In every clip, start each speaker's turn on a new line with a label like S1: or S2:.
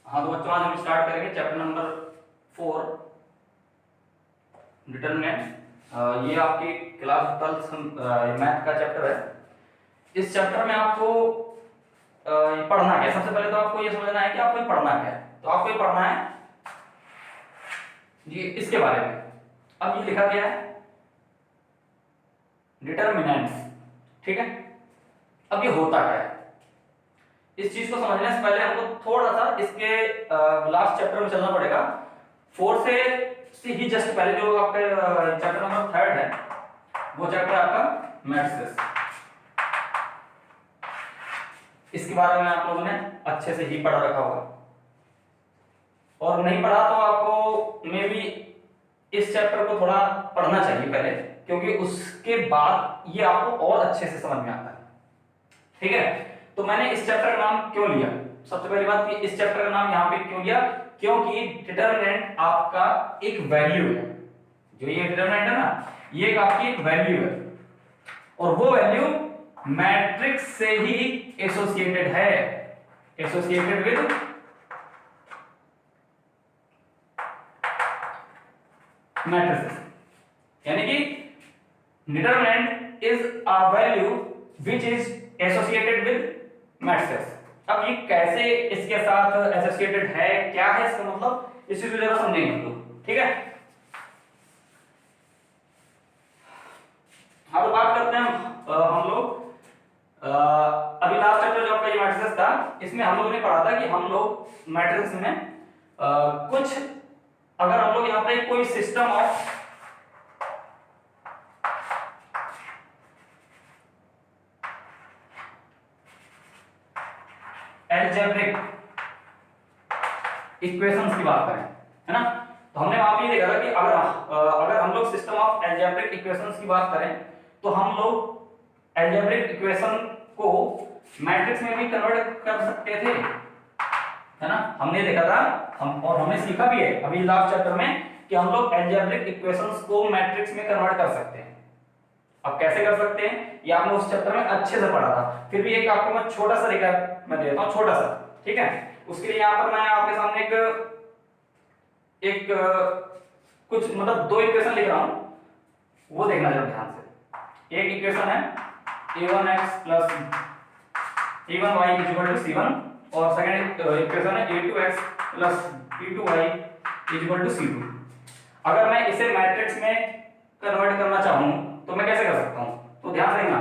S1: हाँ तो बच्चों आज हम स्टार्ट करेंगे चैप्टर नंबर 4 डिटरमिनेंट। ये आपकी क्लास 12 मैथ का चैप्टर है। इस चैप्टर में आपको पढ़ना क्या है। सबसे पहले तो आपको ये समझना है कि आपको ये पढ़ना क्या है। तो आपको ये पढ़ना है ये इसके बारे में। अब ये लिखा गया है डिटरमिनेंट्स, ठीक है। अब ये होता क्या है, इस चीज को समझने से पहले हमको थोड़ा सा इसके लास्ट चैप्टर में चलना पड़ेगा। 4 से ही जस्ट पहले जो आपका चैप्टर नंबर 3 है, वो चैप्टर आपका मैट्रिसेस। इसके बारे में आप लोगों ने अच्छे से ही पढ़ा रखा होगा, और नहीं पढ़ा तो आपको मे बी इस चैप्टर को थोड़ा पढ़ना चाहिए पहले, क्योंकि उसके बाद ये आपको और अच्छे से समझ में आता है, ठीक है। तो मैंने इस चैप्टर का नाम क्यों लिया, सबसे पहली बात कि इस चैप्टर का नाम यहाँ पे क्यों लिया, क्योंकि डिटरमिनेंट आपका एक वैल्यू है। जो ये डिटरमिनेंट है ना, ये एक आपकी एक वैल्यू है, और वो वैल्यू मैट्रिक्स से ही एसोसिएटेड है, एसोसिएटेड विद मैट्रिसेस। यानी कि determinant is a value which is associated with matrices. अब ये कैसे इसके साथ एसोसिएटेड है, क्या है इसका मतलब, इस चीज को जरा समझेंगे हम लोग, ठीक है। हाँ तो बात करते हैं हम लोग अभी लास्ट चैप्टर जो आपका ये मैट्रिसेस था, इसमें हम लोगों ने पढ़ा था कि हम लोग मैट्रिक्स में कुछ, अगर हम लोग यहाँ पे कोई सिस्टम ऑफ अलजेब्रिक इक्वेशंस की बात करें, है ना, तो हमने वहां पे देखा था कि अगर हम लोग सिस्टम ऑफ अलजेब्रिक इक्वेशंस की बात करें, तो हम लोग अलजेब्रिक इक्वेशन को मैट्रिक्स में भी कन्वर्ट कर सकते थे, है ना। हमने देखा था और हमने सीखा भी है अभी लास्ट चैप्टर में कि हम लोग अलजेब्रिक इक्वेशंस को मैट्रिक्स में कन्वर्ट कर सकते हैं। अब कैसे कर सकते हैं ये आपने उस चैप्टर में अच्छे से पढ़ा था, फिर भी एक आपको मैं छोटा सा रिकैप मैं देता हूं, छोटा सा, ठीक है। उसके लिए यहां पर मैं आपके सामने एक कुछ मतलब 2 इक्वेशन लिख रहा हूं, वो देखना जरा ध्यान से। एक इक्वेशन है a1x plus a1y equal to c1, और सेकंड इक्वेशन है a2x plus b2y equal to c2। अगर मैं इसे मैट्रिक्स में कन्वर्ट करना चाहूं तो मैं कैसे कर सकता हूं, तो ध्यान देना,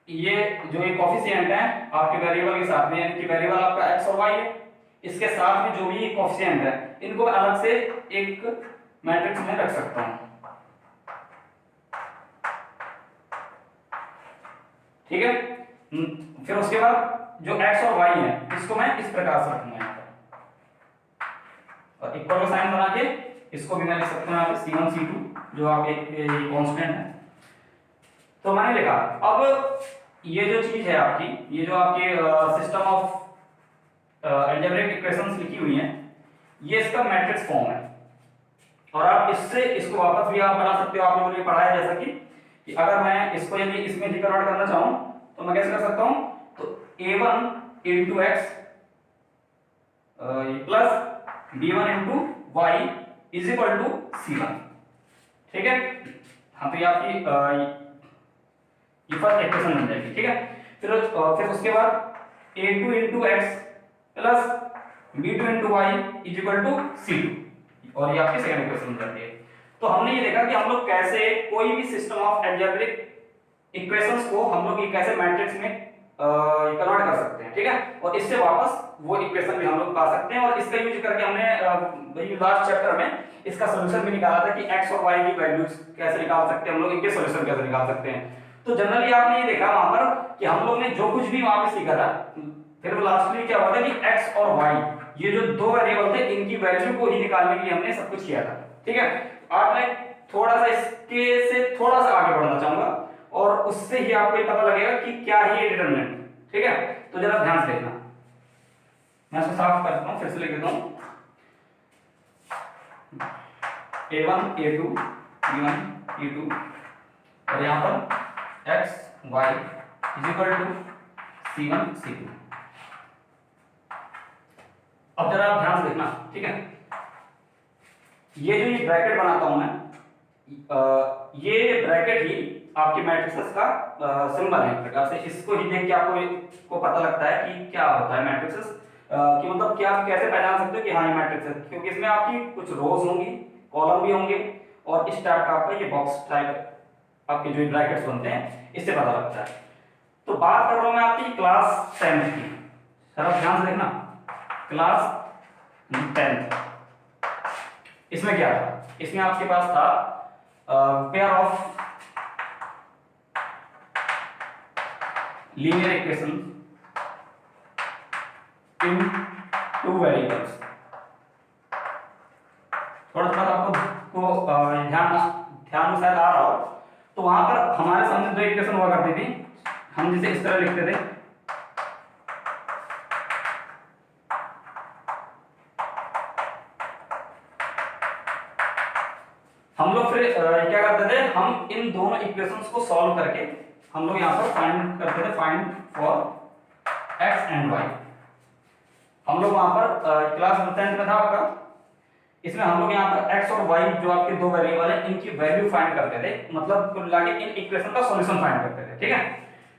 S1: ये जो ये कोफिशिएंट है आपके वेरिएबल के साथ में, यानी कि वेरिएबल आपका x और y है, इसके साथ में जो भी कोफिशिएंट है इनको मैं अलग से एक मैट्रिक्स में रख सकता हूं, ठीक है। फिर उसके बाद जो x और y है इसको मैं इस प्रकार से रखूंगा यहाँ पर, और इक्वल का साइन बना के इसको भी मैं लिख सकता हूं यहाँ पे c1 c2 जो आप एक कांस्टेंट है। तो मैंने लिखा, अब ये जो चीज है आपकी, ये जो आपकी सिस्टम ऑफ अलजेब्रिक इक्वेशंस लिखी हुई हैं, ये इसका मैट्रिक्स फॉर्म है, और आप इससे इसको वापस भी आप बना सकते हो। आप लोगों ने पढ़ा है जैसा कि अगर मैं इसको यदि इसमें रिकन्वर्ट करना चाहूं तो मैं कैसे कर सकता हूं, तो a1 into x plus b1 into y is equal to c1, ठीक है। हाँ तो ये आपकी ये फर्स्ट इक्वेशन बन जाएगी, ठीक है। फिर उसके बाद a2 into x plus b2 into y is equal to c2, और ये आपकी सेकंड इक्वेशन बन जाती है। तो हमने ये देखा कि हम लोग कैसे कोई भी सिस्टम ऑफ अलजेब्रिक इक्वेशंस को हम लोग ये कैसे मैट्रिक्स में कन्वर्ट कर सकते हैं, ठीक है, और इससे वापस वो इक्वेशन भी हम लोग पा सकते हैं। और इसका यूज करके हमने लास्ट चैप्टर में इसका सॉल्यूशन भी निकाला था कि x और y की वैल्यूज कैसे निकाल सकते हैं हम लोग, इनके सॉल्यूशन कैसे निकाल सकते हैं। तो जनरली आपने ये देखा वहां पर कि हम लोग ने जो कुछ भी वहां पे सीखा था, फिर लास्टली क्या हुआ था कि x और y ये जो 2 वेरिएबल थे इनकी वैल्यू को ही निकालने के लिए हमने सब कुछ किया था, ठीक है। आज मैं थोड़ा सा इसके से थोड़ा सा आगे बढ़ना चाहूंगा, और उससे ही आपको ये पता लगेगा कि क्या है ये डिटरमिनेंट, ठीक है। तो जरा ध्यान से देखना, मैं इसको साफ करता हूं, फिर से लिख देता हूं a1 a2 b1 e2, और यहां पर x y is equal to c1 c2। अब जरा आप ध्यान से देखना, ठीक है। ये जो ये ब्रैकेट बनाता हूं मैं, ये ब्रैकेट ही आपके मैट्रिक्स का सिंबल है एक प्रकार से। इसको ही देख के आपको को पता लगता है कि क्या होता है मैट्रिक्स, कि मतलब क्या आप कैसे पहचान सकते हो कि हाँ ये मैट्रिक्स है, क्योंकि इसमें आपकी कुछ रोज होंगी, कॉलम भी होंगे, और इस टाइप का आपका ये बॉक्स टाइप आपके जो ब्रैकेट्स बनते हैं इससे पता लगता है। तो बात कर रहा हूं मैं आपकी क्लास 10th की, सर आप ध्यान से देखना, क्लास 10th। इसमें क्या था, इसमें आपके पास था pair of linear equation in two variables. थोड़ा सा आपको ध्यान में शायद आ रहा हो, तो वहां पर हमारे सामने दो इक्वेशन हुआ करती थी, हम जिसे इस तरह लिखते थे, हम लोग फिर क्या करते थे, हम इन दोनों इक्वेशंस को सॉल्व करके हम लोग यहाँ पर फाइंड करते थे, find for x and y. हम लोग वहां पर क्लास 10th में था आपका, इसमें हम लोग यहाँ पर x और y जो आपके दो वेरिएबल है इनकी वैल्यू फाइंड करते थे, मतलब कुल मिला के इन इक्वेशन का सॉल्यूशन फाइंड करते थे, ठीक है।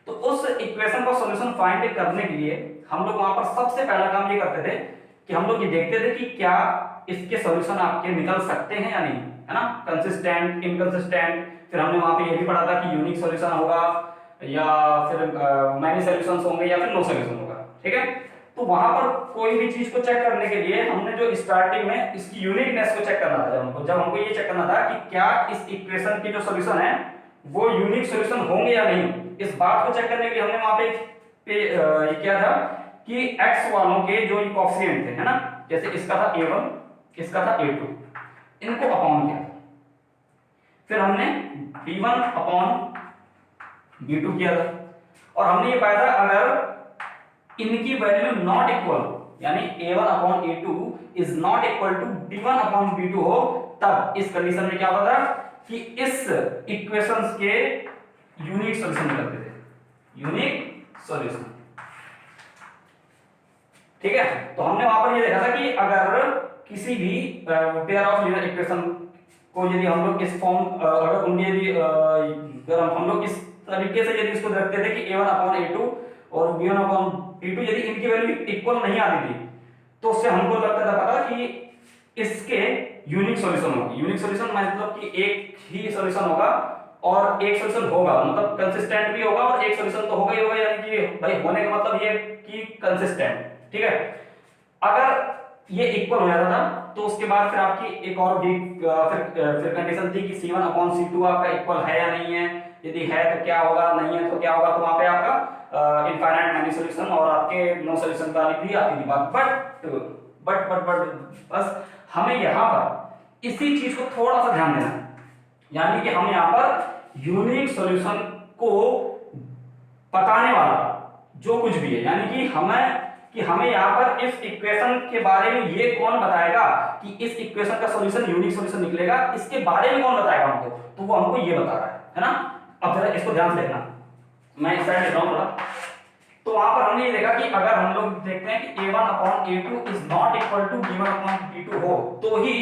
S1: तो उस इक्वेशन का सॉल्यूशन फाइंड करने के लिए हम लोग वहां पर सबसे पहला काम ये करते थे कि हम लोग ये देखते थे कि क्या इसके सॉल्यूशन आपके निकल सकते हैं या नहीं, है ना, कंसिस्टेंट, इनकंसिस्टेंट। फिर हमने वहां पे ये भी पढ़ा था कि यूनिक सॉल्यूशन होगा या फिर मैनी सॉल्यूशंस होंगे या फिर नो सॉल्यूशन होगा, ठीक है। तो वहां पर कोई भी चीज को चेक करने के लिए हमने जो स्टार्टिंग में इसकी यूनिकनेस को चेक करना था, जब हमको ये चेक करना था कि क्या इस इक्वेशन के जो सॉल्यूशन है वो यूनिक सॉल्यूशन होंगे या नहीं, इस बात को चेक करने के लिए हमने वहां पे ये किया था कि x वालों के जो ये कोएफिशिएंट थे, है ना, जैसे इसका था a1, इसका था a2, इनको अपॉन किया। फिर हमने b1 अपॉन b2 किया था, और हमने ये पाया था अगर इनकी वैल्यू नॉट इक्वल, यानी a1 upon a2 is not equal to b1 upon b2 हो, तब इस कंडीशन में क्या होता था कि इस इक्वेशंस के यूनिक सॉल्यूशन निकलते थे, यूनिक सॉल्यूशन, ठीक है। तो हमने वहां पर ये देखा था कि अगर किसी भी पेयर ऑफ लीनियर इक्वेशन को यदि हम लोग इस फॉर्म अगर उनके यदि अगर हम लोग इस तरीके से यदि इसको रखते थे कि a1 अपॉन a2 और b1 अपॉन b2 यदि इनकी वैल्यू इक्वल नहीं आती थी, तो उससे हमको लगता था पता कि इसके यूनिक सॉल्यूशन होगा। यूनिक सॉल्यूशन मतलब कि एक ही सॉल्यूशन होगा और एक सॉल्यूशन होगा, मतलब कंसिस्टेंट भी होगा और एक सॉल्यूशन तो होगा ही होगा, यानी कि भाई होने का मतलब ये कि कंसिस्टेंट, ठीक है। अगर ये इक्वल हो जाता था तो उसके बाद फिर आपकी एक और भी फिर कंडीशन थी कि c1 अपॉन c2 आपका इक्वल है या नहीं है, यदि है तो क्या होगा, नहीं है तो क्या होगा, तो वहां पे आपका इनफाइनाइट मैनी सॉल्यूशन और आपके नो सॉल्यूशन वाली भी आती थी बात। बट बस हमें यहाँ पर इसी चीज को थोड़ा सा ध्यान देना, यानी कि हम यहाँ पर यूनिक सॉल्यूशन को बताने वाला जो कुछ भी है, यानी कि हमें यहाँ पर इस इक्वेशन के बारे में ये कौन बताएगा कि इस इक्वेशन का सॉल्यूशन यूनिक सॉल्यूशन निकलेगा, इसके बारे में कौन बताएगा हमको, तो वो हमको ये बता रहा है ना। अब जरा इसको ध्यान से देखना, मैं इस साइड लिख रहा हूं थोड़ा। तो वहां पर हमने ये देखा कि अगर हम लोग देखते हैं कि a1 upon a2 is not equal to b1 upon b2 हो, तो ही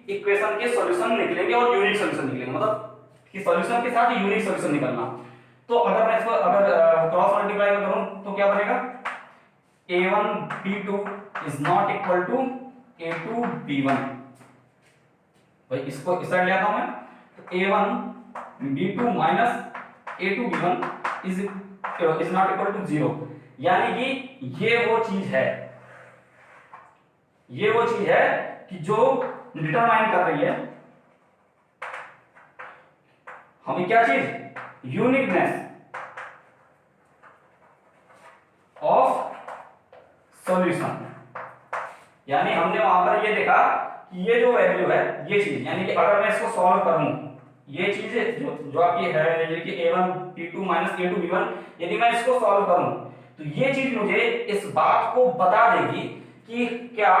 S1: इक्वेशन के सॉल्यूशन निकलेंगे और यूनिक सॉल्यूशन निकलेंगे, मतलब कि सॉल्यूशन के साथ यूनिक सॉल्यूशन निकलना। तो अगर मैं इसको अगर क्रॉस मल्टीप्लाई करूं तो क्या बनेगा, a1 b2 is not equal to a2 b1। भाई इसको इस साइड ले आता हूं मैं, तो a1 b2 minus a2 b1 is not equal to 0, यानी कि ये वो चीज है कि जो डिटरमाइन कर रही है हमें क्या चीज, यूनिकनेस ऑफ सॉल्यूशन। यानी हमने वहां पर ये देखा कि ये जो वैल्यू है ये चीज, यानी कि अगर मैं इसको सॉल्व करूं, ये चीज जो आपकी है जैसे कि a1 b2 minus a2 b1, यदि मैं इसको सॉल्व करूं तो ये चीज मुझे इस बात को बता देगी कि क्या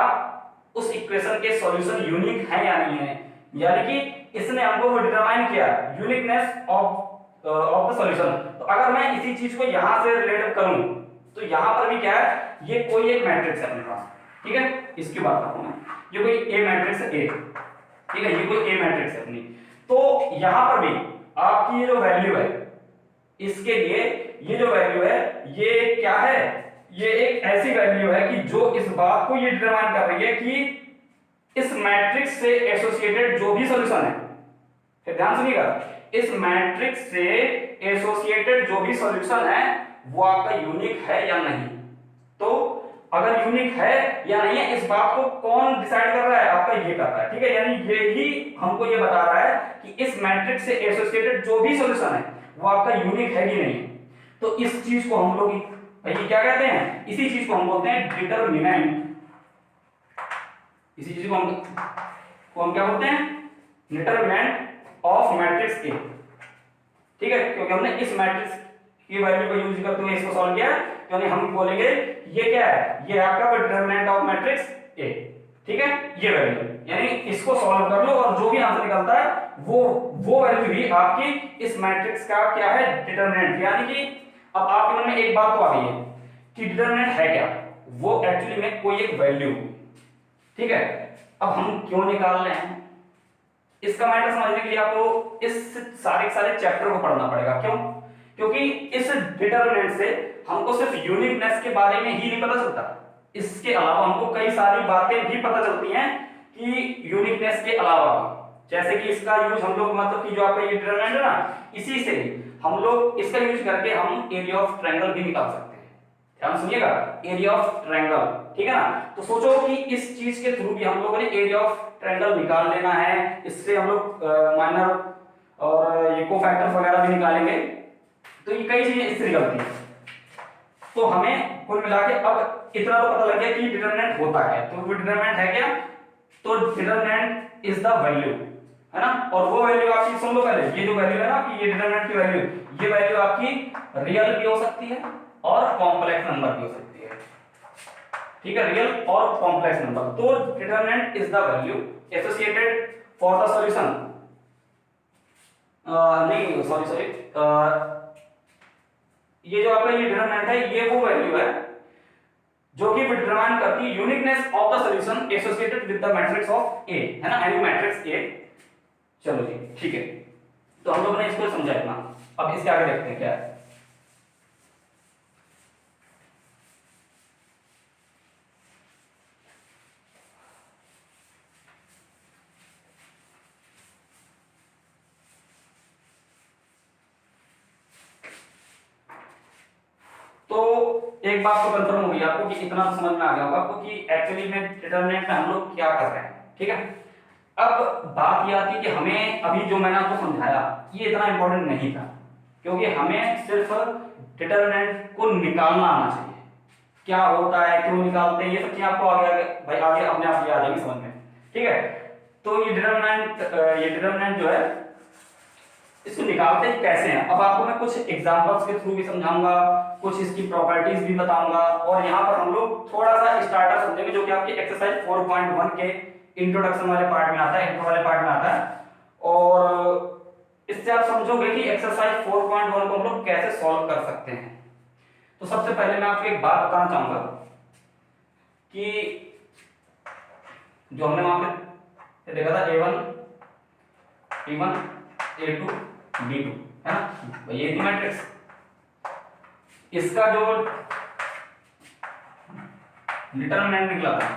S1: उस इक्वेशन के सॉल्यूशन यूनिक है या नहीं है, यानी कि इसने हमको वो डिटरमाइन किया यूनिकनेस ऑफ द सॉल्यूशन। तो अगर मैं इसी चीज को यहां से रिलेट करूं तो यहां पर भी क्या है, ये कोई एक मैट्रिक्स है अपने पास, ठीक है, इसकी बात कर रहा हूं मैं। ये कोई ए मैट्रिक्स है ए, ठीक है, ये कोई ए मैट्रिक्स है अपनी। तो यहां पर भी आपकी ये जो वैल्यू है, इसके लिए ये जो वैल्यू है ये क्या है, ये एक ऐसी वैल्यू है कि जो इस बात को ये डिटरमाइन कर रही है कि इस मैट्रिक्स से एसोसिएटेड जो भी सॉल्यूशन है, फिर ध्यान सुनिएगा, इस मैट्रिक्स से एसोसिएटेड जो भी सॉल्यूशन है वो आपका यूनिक है या नहीं। तो अगर यूनिक है या नहीं है, इस बात को कौन डिसाइड कर रहा है, आपका ये कर रहा है, ठीक है। यानी ये ही हमको ये बता रहा है कि इस मैट्रिक्स से एसोसिएटेड जो भी सॉल्यूशन है वो आपका यूनिक है कि नहीं। तो इस चीज को हम लोग भाई क्या कहते हैं, इसी चीज को हम बोलते हैं डिटरमिनेंट। इसी चीज को हम क्या बोलते हैं, डिटरमिनेंट ऑफ मैट्रिक्स ए, ठीक है। क्योंकि हमने इस मैट्रिक्स की वैल्यू को यूज करते हुए इसको सॉल्व किया, यानी हम बोलेंगे ये क्या है, ये आपका डिटरमिनेंट ऑफ मैट्रिक्स ए, ठीक है, ये वैल्यू। यानी इसको सॉल्व कर लो और जो भी आंसर निकलता है वो वैल्यू ही आपकी इस मैट्रिक्स का क्या है, डिटरमिनेंट। यानी कि अब आपके मन में एक बात तो आ गई है कि डिटरमिनेंट है क्या, वो एक्चुअली में कोई एक वैल्यू, ठीक है। अब हम क्यों निकाल रहे हैं, इसका मैटर समझने के लिए आपको इस सारे चैप्टर को पढ़ना पड़ेगा। क्यों? क्योंकि इस डिटरमिनेंट से हमको सिर्फ यूनिकनेस के बारे में ही नहीं पता चलता, इसके अलावा हमको कई सारी बातें भी पता चलती हैं कि यूनिकनेस के अलावा, जैसे कि इसका यूज हम लोग मतलब कि जो आपका ये डिटरमिनेंट है ना, इसी से हम लोग इसका यूज करके हम एरिया ऑफ ट्रायंगल भी निकाल सकते हैं। ध्यान सुनिएगा, एरिया ऑफ ट्रायंगल, ठीक है ना। तो सोचो कि इस चीज के थ्रू भी हम लोगों ने एरिया ऑफ ट्रायंगल निकाल लेना है, इससे हम लोग माइनर और ये कोफैक्टर्स वगैरह भी निकालेंगे। तो ये कई चीजें इससे निकलती हैं। तो हमें कुल मिला के अब इतना तो पता लग गया कि डिटरमिनेंट होता है। तो वो डिटरमिनेंट है क्या, तो डिटरमिनेंट इज द वैल्यू, है ना। और वो वैल्यू आपकी सुन लो पहले, ये जो वैल्यू है ना आपकी, ये डिटरमिनेंट की वैल्यू, ये वैल्यू आपकी रियल भी हो सकती है और कॉम्प्लेक्स नंबर भी हो सकती है, ठीक है, रियल और कॉम्प्लेक्स नंबर। तो determinant is the value associated for the solution, नहीं सॉरी ये जो आपका ये डिटरमिनेंट है, ये वो वैल्यू है जो कि डिटरमाइन करती है uniqueness of the solution associated with the matrix of A, है ना, एनी मैट्रिक्स ए। चलो जी, ठीक है। तो हम लोगों ने इसको समझा इतना, अब इसके आगे देखते हैं क्या है। तो एक बात तो कंफर्म हो गई आपको कि इतना तो समझ में आ गया होगा आपको कि एक्चुअली में डिटरमिनेंट में हम लोग क्या कर रहे हैं, ठीक है। अब बात ये आती है कि हमें अभी जो मैंने आपको समझाया ये इतना इंपॉर्टेंट नहीं था, क्योंकि हमें सिर्फ डिटरमिनेंट को निकालना आना चाहिए, क्या होता है, क्यों निकालते हैं, ये सब चीजें आपको आगे भाई आगे अपने आप ये आ जाएगी समझ में, ठीक है। तो ये डिटरमिनेंट जो है इसको निकालते कैसे हैं, अब आपको मैं कुछ एग्जांपल्स के थ्रू भी समझाऊंगा, कुछ इसकी प्रॉपर्टीज भी बताऊंगा, और यहाँ पर हम लोग थोड़ा सा स्टार्टर समझेंगे जो कि आपकी एक्सरसाइज 4.1 के इंट्रोडक्शन वाले पार्ट में आता है, इंट्रो वाले पार्ट में आता है। और इससे आप समझोगे कि एक्सरसाइज 4.1 को हम लोग कैसे सॉल्व कर सकते हैं। तो सबसे पहले मैं आपको एक बात बताना चाहूंगा कि जो हमने वहां पे देखा था A1 P1 A2 B2, है ना, ये थी मैट्रिक्स। इसका जो डिटरमिनेंट निकला था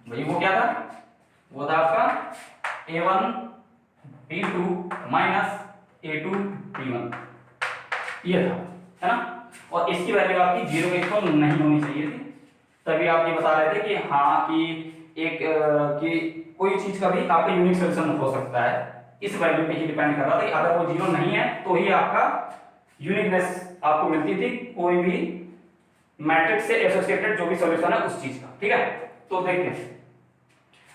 S1: भाई वो क्या था, वो था आपका A1 B2 minus A2 B1, ये था, है ना। और इसकी वैल्यू आपकी 0 के इक्वल नहीं होनी चाहिए थी, तभी आप ये बता रहे थे कि हाँ कि एक कि कोई चीज का भी आपका यूनिक सॉल्यूशन हो सकता है, इस वैल्यू पे ही डिपेंड कर रहा था। अगर वो 0 नहीं है तो ही आपका यूनिकनेस आपको मिलती थी कोई भी मैट्रिक्स से एसोसिएटेड जो भी सॉल्यूशन है उस चीज का, ठीक है। तो देखते हैं,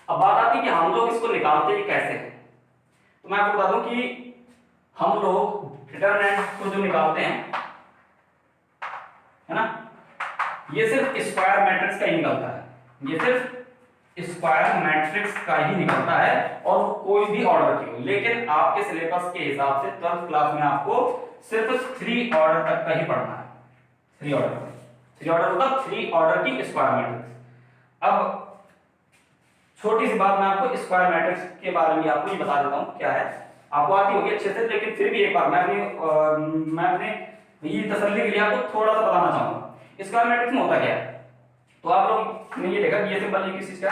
S1: अब बात आती है कि हम लोग इसको निकालते ही कैसे हैं। तो मैं आपको बता दूं कि हम लोग डिटरमिनेंट को जो निकालते हैं, है ना, ये सिर्फ स्क्वायर मैट्रिक्स का ही निकलता है, ये सिर्फ स्क्वायर मैट्रिक्स का ही निकलता है, और कोई भी ऑर्डर की हो। लेकिन आपके सिलेबस के हिसाब से 12th क्लास में आपको सिर्फ 3 ऑर्डर तक का ही पढ़ना है, 3 ऑर्डर, 3 ऑर्डर मतलब 3 ऑर्डर की स्क्वायर मैट्रिक्स। अब छोटी सी बात मैं आपको स्क्वायर मैट्रिक्स के बारे में आपको ये बता देता हूँ क्या है, आपको आती होगी अच्छे से, लेकिन फिर भी एक बार मैं अपने ये तसल्ली के लिए आपको थोड़ा सा बताना चाहूंगा स्क्वायर मैट्रिक्स में होता क्या है। तो आप लोग ने ये देखा कि ये सिंबल किस चीज का,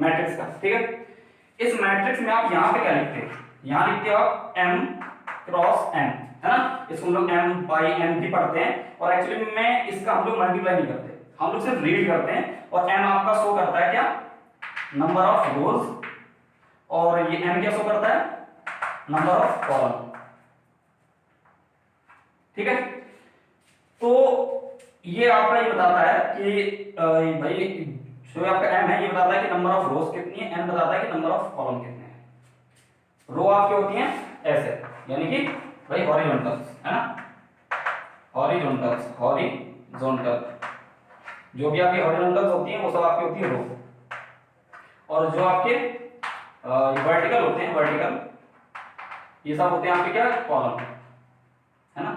S1: मैट्रिक्स का, ठीक है। इस मैट्रिक्स में आप यहाँ पे क्या लिखते हैं, यहाँ लिखते हो आप m क्रॉस n, है ना, इसको हम लोग m बाई n भी पढ़ते हैं, और एक्चुअली में इसका हम लोग मल्टीप्लाई नहीं करते, हम लोग सिर्फ रीड करते हैं, और m आपका शो करता है क्या, नंबर ऑफ रोज, और ये n क्या शो करता है, नंबर ऑफ कॉलम, ठीक है। तो ये आपका ये बताता है कि भाई जो आपका m है ये बताता है कि नंबर ऑफ रोज कितनी है, n बताता है कि नंबर ऑफ कॉलम कितने हैं। रो आपकी होती हैं ऐसे, यानी कि भाई हॉरिजॉन्टल्स, है ना, हॉरिजॉन्टल जो भी आपकी हॉरिजॉन्टल्स होती हैं वो सब आपकी होती है रो, और जो आपके वर्टिकल होते हैं, वर्टिकल ये सब होते हैं आपके क्या, कॉलम, है ना।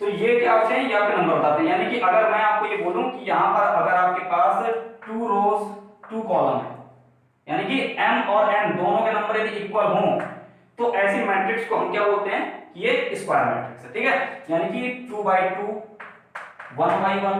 S1: तो ये क्या होते हैं, ये आपके नंबर बताते हैं, यानी कि अगर मैं आपको ये बोलूं कि यहाँ पर अगर आपके पास 2 रोज 2 कॉलम है, यानी कि m और n दोनों के नंबर यदि इक्वल हों तो ऐसी मैट्रिक्स को हम क्या बोलते हैं, ये स्क्वायर मैट्रिक्स है, ठीक है। यानी कि 2/2, 1/1,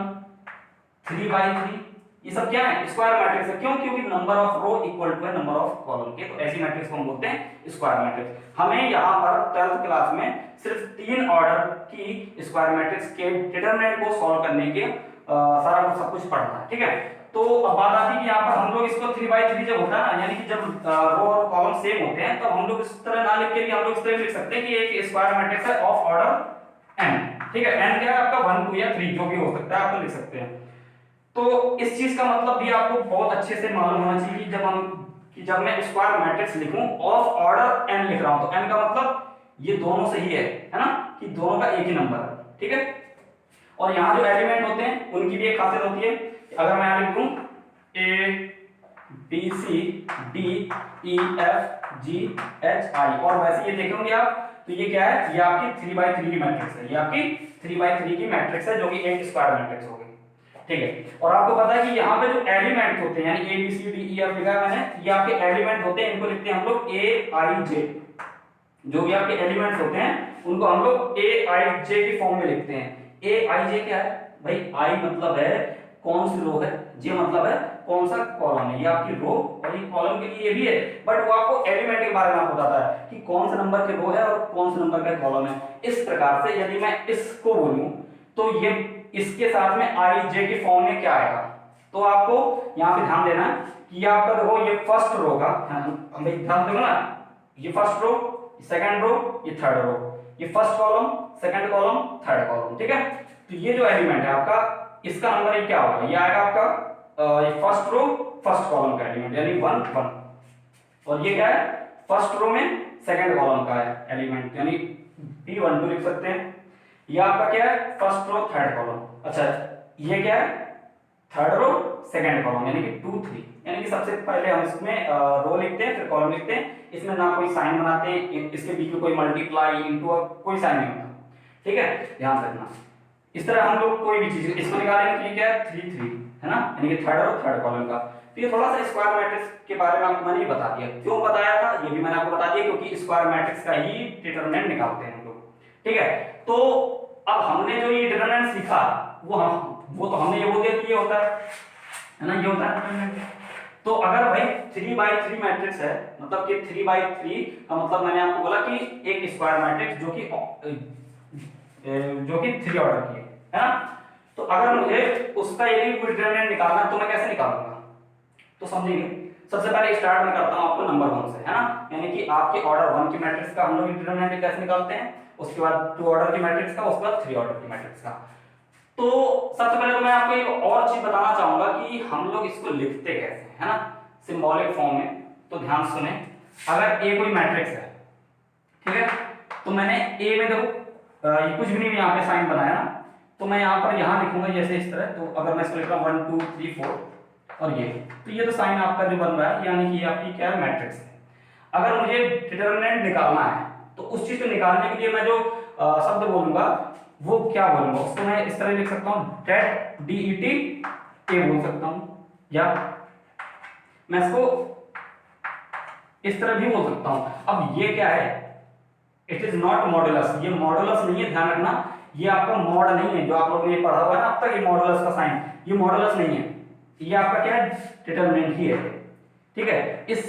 S1: 3/3 ये सब क्या है, स्क्वायर मैट्रिक्स है। क्यों, क्योंकि number of row equal to है नंबर ऑफ कॉलम के, तो ऐसी मैट्रिक्स को हम बोलते हैं स्क्वायर मैट्रिक्स। हमें यहाँ पर 12th क्लास में सिर्फ 3 ऑर्डर की स्क्वायर मैट्रिक्स के डिटरमिनेंट को सॉल्व करने के सारा कुछ सब कुछ पढ़ना है, ठीक है। तो अब बात आती है कि यहाँ पर हम लोग इसको 3/3 जब होता है ना, यानी कि जब रो और कॉलम सेम होते हैं, तो हम लोग इस तरह ना लिख के भी हम लोग इस तरह लिख सकते हैं कि एक स्क्वायर मैट्रिक्स है ऑफ ऑर्डर n, ठीक है। n क्या है आपका 1 2 या 3 जो भी हो सकता है, आप लिख सकते हैं। तो इस चीज का मतलब भी आपको बहुत अच्छे से मालूम होना चाहिए कि जब मैं स्क्वायर मैट्रिक्स लिखूं ऑफ ऑर्डर n लिख रहा हूं, तो n का मतलब ये दोनों सही है ना, कि दोनों का एक ही नंबर है, ठीक है। और यहाँ जो एलिमेंट होते हैं उनकी भी एक खासियत होती है, अगर मैं यहाँ लिख दूं a b c d e f g h i, और वैसे ये देखेंगे आप तो ये क्या है, ये आपकी 3/3 की मैट्रिक्स है, ये आपकी 3/3 की मैट्रिक्स है जो कि एक स्क्वायर मैट्रिक्स होगी, ठीक है। और आपको पता है कि यहाँ पे जो एलिमेंट होते हैं, यानी a b c d e f लिखा है मैंने, ये आपके एलिमेंट होते हैं, इनको लिखते हैं हम लोग a i j, जो भी आपके एलिमेंट्स होते हैं उनको हम लोग a i j की फॉर्म में लिखते हैं। a i j क्या है भाई, i मतलब है कौन सी रो है, j मतलब है कौन सा कॉलम है, ये आपकी रो और ये कॉलम के लिए ये भी है, बट वो आपको एलिमेंट के बारे में आपको बताता है कि कौन सा नंबर के रो है और कौन सा नंबर का कॉलम है। इस प्रकार से यदि मैं इसको बोलूं तो ये इसके साथ में i j की फॉर्म में क्या आएगा, तो आपको यहाँ पे ध्यान देना कि आपका देखो ये फर्स्ट रो का, हम ध्यान देंगे ना, ये फर्स्ट रो, सेकंड रो, ये थर्ड रो, ये first column, second column, third column, ठीक है। तो ये जो एलिमेंट है आपका, इसका नंबर ये क्या होगा, ये आएगा आपका ये फर्स्ट रो फर्स्ट कॉलम का एलिमेंट, यानी 1 1, और ये क्या है, फर्स्ट रो में सेकंड कॉलम का है एलिमेंट, यानी b12 लिख सकते हैं। ये आपका क्या है, फर्स्ट रो थर्ड कॉलम, अच्छा ये क्या है, थर्ड रो सेकंड कॉलम, यानी कि 2 3, यानी कि सबसे पहले हम इसमें रो लिखते हैं फिर कॉलम लिखते हैं, इसमें ना कोई साइन बनाते हैं, इसके बीच में कोई मल्टीप्लाई इनटू कोई साइन नहीं होता, ठीक है, ध्यान रखना। इस तरह हम लोग कोई भी चीज इसको निकालेंगे तो ये क्या है 3 3, है ना, यानी कि थर्ड और थर्ड कॉलम का। तो ये थोड़ा सा स्क्वायर मैट्रिक्स के बारे में आपको मैंने बता दिया, क्यों बताया था ये भी मैंने आपको बता दिया, क्योंकि स्क्वायर मैट्रिक्स का ही डिटरमिनेंट निकालते हैं हम लोग, ठीक है। तो अब हमने जो ये डिटरमिनेंट सीखा वो तो हमने ये बोल दिया कि ये होता है ना, ये होता है। तो अगर भाई 3/3 मैट्रिक्स है, मतलब कि 3/3 का मतलब मैंने आपको बोला कि एक स्क्वायर मैट्रिक्स जो कि 3 ऑर्डर की है ना। तो अगर मुझे उसका यदि डिटरमिनेंट निकालना है तो मैं कैसे निकालूंगा, तो समझेंगे। सबसे पहले स्टार्ट में करता हूं आपको नंबर 1 से, है ना, यानी कि आपके ऑर्डर 1 की मैट्रिक्स का हम लोग डिटरमिनेंट कैसे निकालते हैं, उसके बाद 2 ऑर्डर की मैट्रिक्स का, उसके बाद 3 ऑर्डर की मैट्रिक्स का। तो सबसे पहले तो मैं आपको एक और चीज बताना चाहूंगा कि हम लोग इसको लिखते कैसे, है ना, सिंबॉलिक फॉर्म में। तो ध्यान सुने, अगर ए कोई मैट्रिक्स है, ठीक है, तो मैंने ए में देखो ये कुछ भी नहीं यहाँ पे साइन बनाया ना, तो मैं यहाँ पर यहाँ लिखूंगा जैसे इस तरह। तो अगर मैं इसको लिख रहा हूँ 1 2 3 4 और ये, तो ये तो साइन आपका जो बन रहा है, यानी कि ये आपकी क्या है, मैट्रिक्स है। अगर मुझे डिटरमिनेंट निकालना है तो उस चीज को निकालने के लिए मैं जो शब्द बोलूंगा वो क्या बोलूंगा उसको, मैं इस तरह लिख सकता हूँ डेट DET ए बोल सकता हूँ, या मैं इसको इस तरह भी बोल सकता हूँ। अब ये क्या है, इट इज नॉट मॉडुलस, ये मॉडुलस नहीं है, ध्यान रखना, ये आपका मॉड नहीं है जो आप लोगों ने पढ़ा हुआ है ना अब तक, ये मॉडुलस का साइन, ये मॉडुलस नहीं है, ये आपका क्या है, डिटरमिनेंट ही है। ठीक है, इस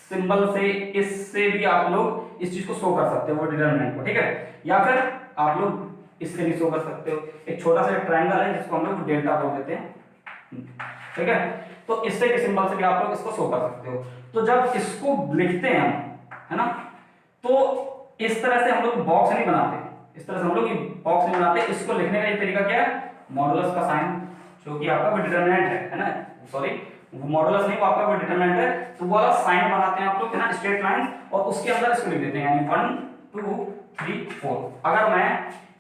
S1: सिंबल से, इससे भी आप लोग इस चीज को शो कर सकते हो डिटरमिनेंट को। ठीक है, या फिर आप लोग इससे भी शो कर सकते हो, एक छोटा सा ट्रायंगल है जिसको हम लोग डेल्टा बोल देते हैं। ठीक है, तो इससे के सिंबल से भी आप लोग इसको शो कर सकते हो। तो जब इसको लिखते हैं हम, है ना, तो इस तरह से हम लोग बॉक्स नहीं बनाते, इस तरह से हम लोग बॉक्स नहीं बनाते, इसको लिखने का ये तरीका क्या है, मॉडुलस का साइन, जो कि आपका डिटरमिनेंट है ना, सॉरी वो मॉडुलस नहीं, वो आपका डिटरमिनेंट है, तो वो वाला साइन बनाते हैं आप लोग, है ना, स्ट्रेट लाइन, और उसके अंदर इसको लिख देते हैं, यानी 1 2 3 4। अगर मैं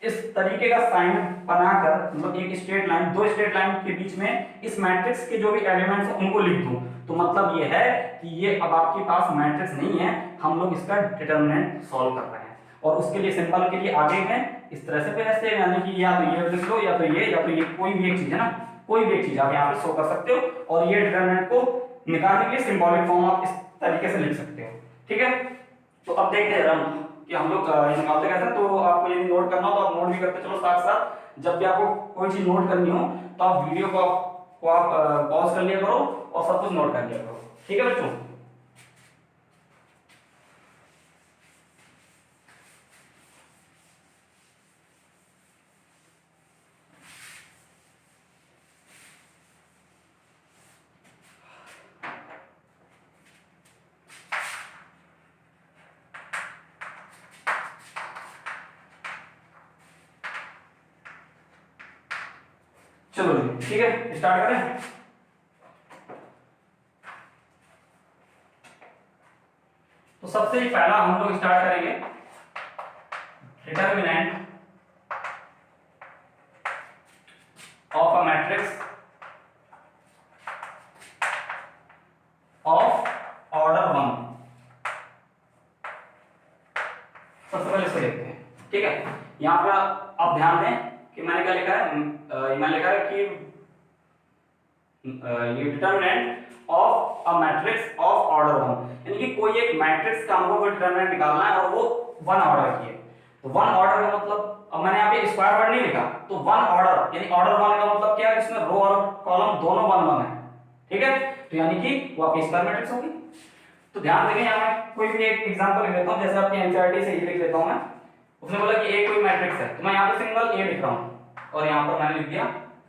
S1: इस तरीके का साइन बनाकर, मतलब एक स्ट्रेट लाइन, दो स्ट्रेट लाइन के बीच में इस मैट्रिक्स के जो भी एलिमेंट्स हैं उनको लिख दूं, तो मतलब ये है कि ये अब आपके पास मैट्रिक्स नहीं है, हम लोग इसका डिटरमिनेंट सॉल्व कर रहे हैं। और उसके लिए सिंबल के लिए आगे हैं इस तरह से, ऐसे यानी कि या तो ये लिख लो, या तो ये कोई भी एक चीज है ना, कोई भी एक चीज आप यहाँ पे शो कर सकते हो, और ये डिटरमिनेंट को निकालने के लिए सिंबॉलिक फॉर्म आप इस तरीके से लिख सकते हो। ठीक है, तो अब देखते हैं कि हम लोग ये निकालते कैसे। तो आपको यदि नोट करना हो तो आप नोट भी करते चलो साथ साथ, जब भी आपको कोई चीज नोट करनी हो तो आप वीडियो को आप पॉज कर लिया करो और सब कुछ नोट कर लिया करो। ठीक है बच्चों, चलो जी ठीक है, स्टार्ट करें। तो सबसे पहला हम लोग स्टार्ट करेंगे determinant of a matrix of order 1। सबसे पहले इसको देखते हैं। ठीक है, यहां पर आप ध्यान दें कि मैंने क्या लिखा है, मैंने लिखा है कि ये determinant of a matrix of order 1, यानी कि कोई एक मैट्रिक्स का हमको डिटरमिनेंट निकालना है और वो 1 ऑर्डर की है। तो 1 ऑर्डर का मतलब, अब मैंने यहाँ पे स्क्वायर वर्ड नहीं लिखा, तो 1 ऑर्डर यानी ऑर्डर 1 का मतलब क्या है, इसमें रो और कॉलम दोनों 1 1 है। ठीक है, तो यानी कि वो आपकी स्क्वायर मैट्रिक्स होगी। तो ध्यान देंगे, यहाँ मैं कोई भी एक एग्जांपल लिख लेता हूँ, जैसे आपकी एनसीईआरटी से ये लिख लेता हूँ मैं। उसने बोला कि ए कोई मैट्रिक्स है, तो मैं यहाँ पे सिंगल ए लिख रहा हूँ और यहाँ पर मैंने लिख दिया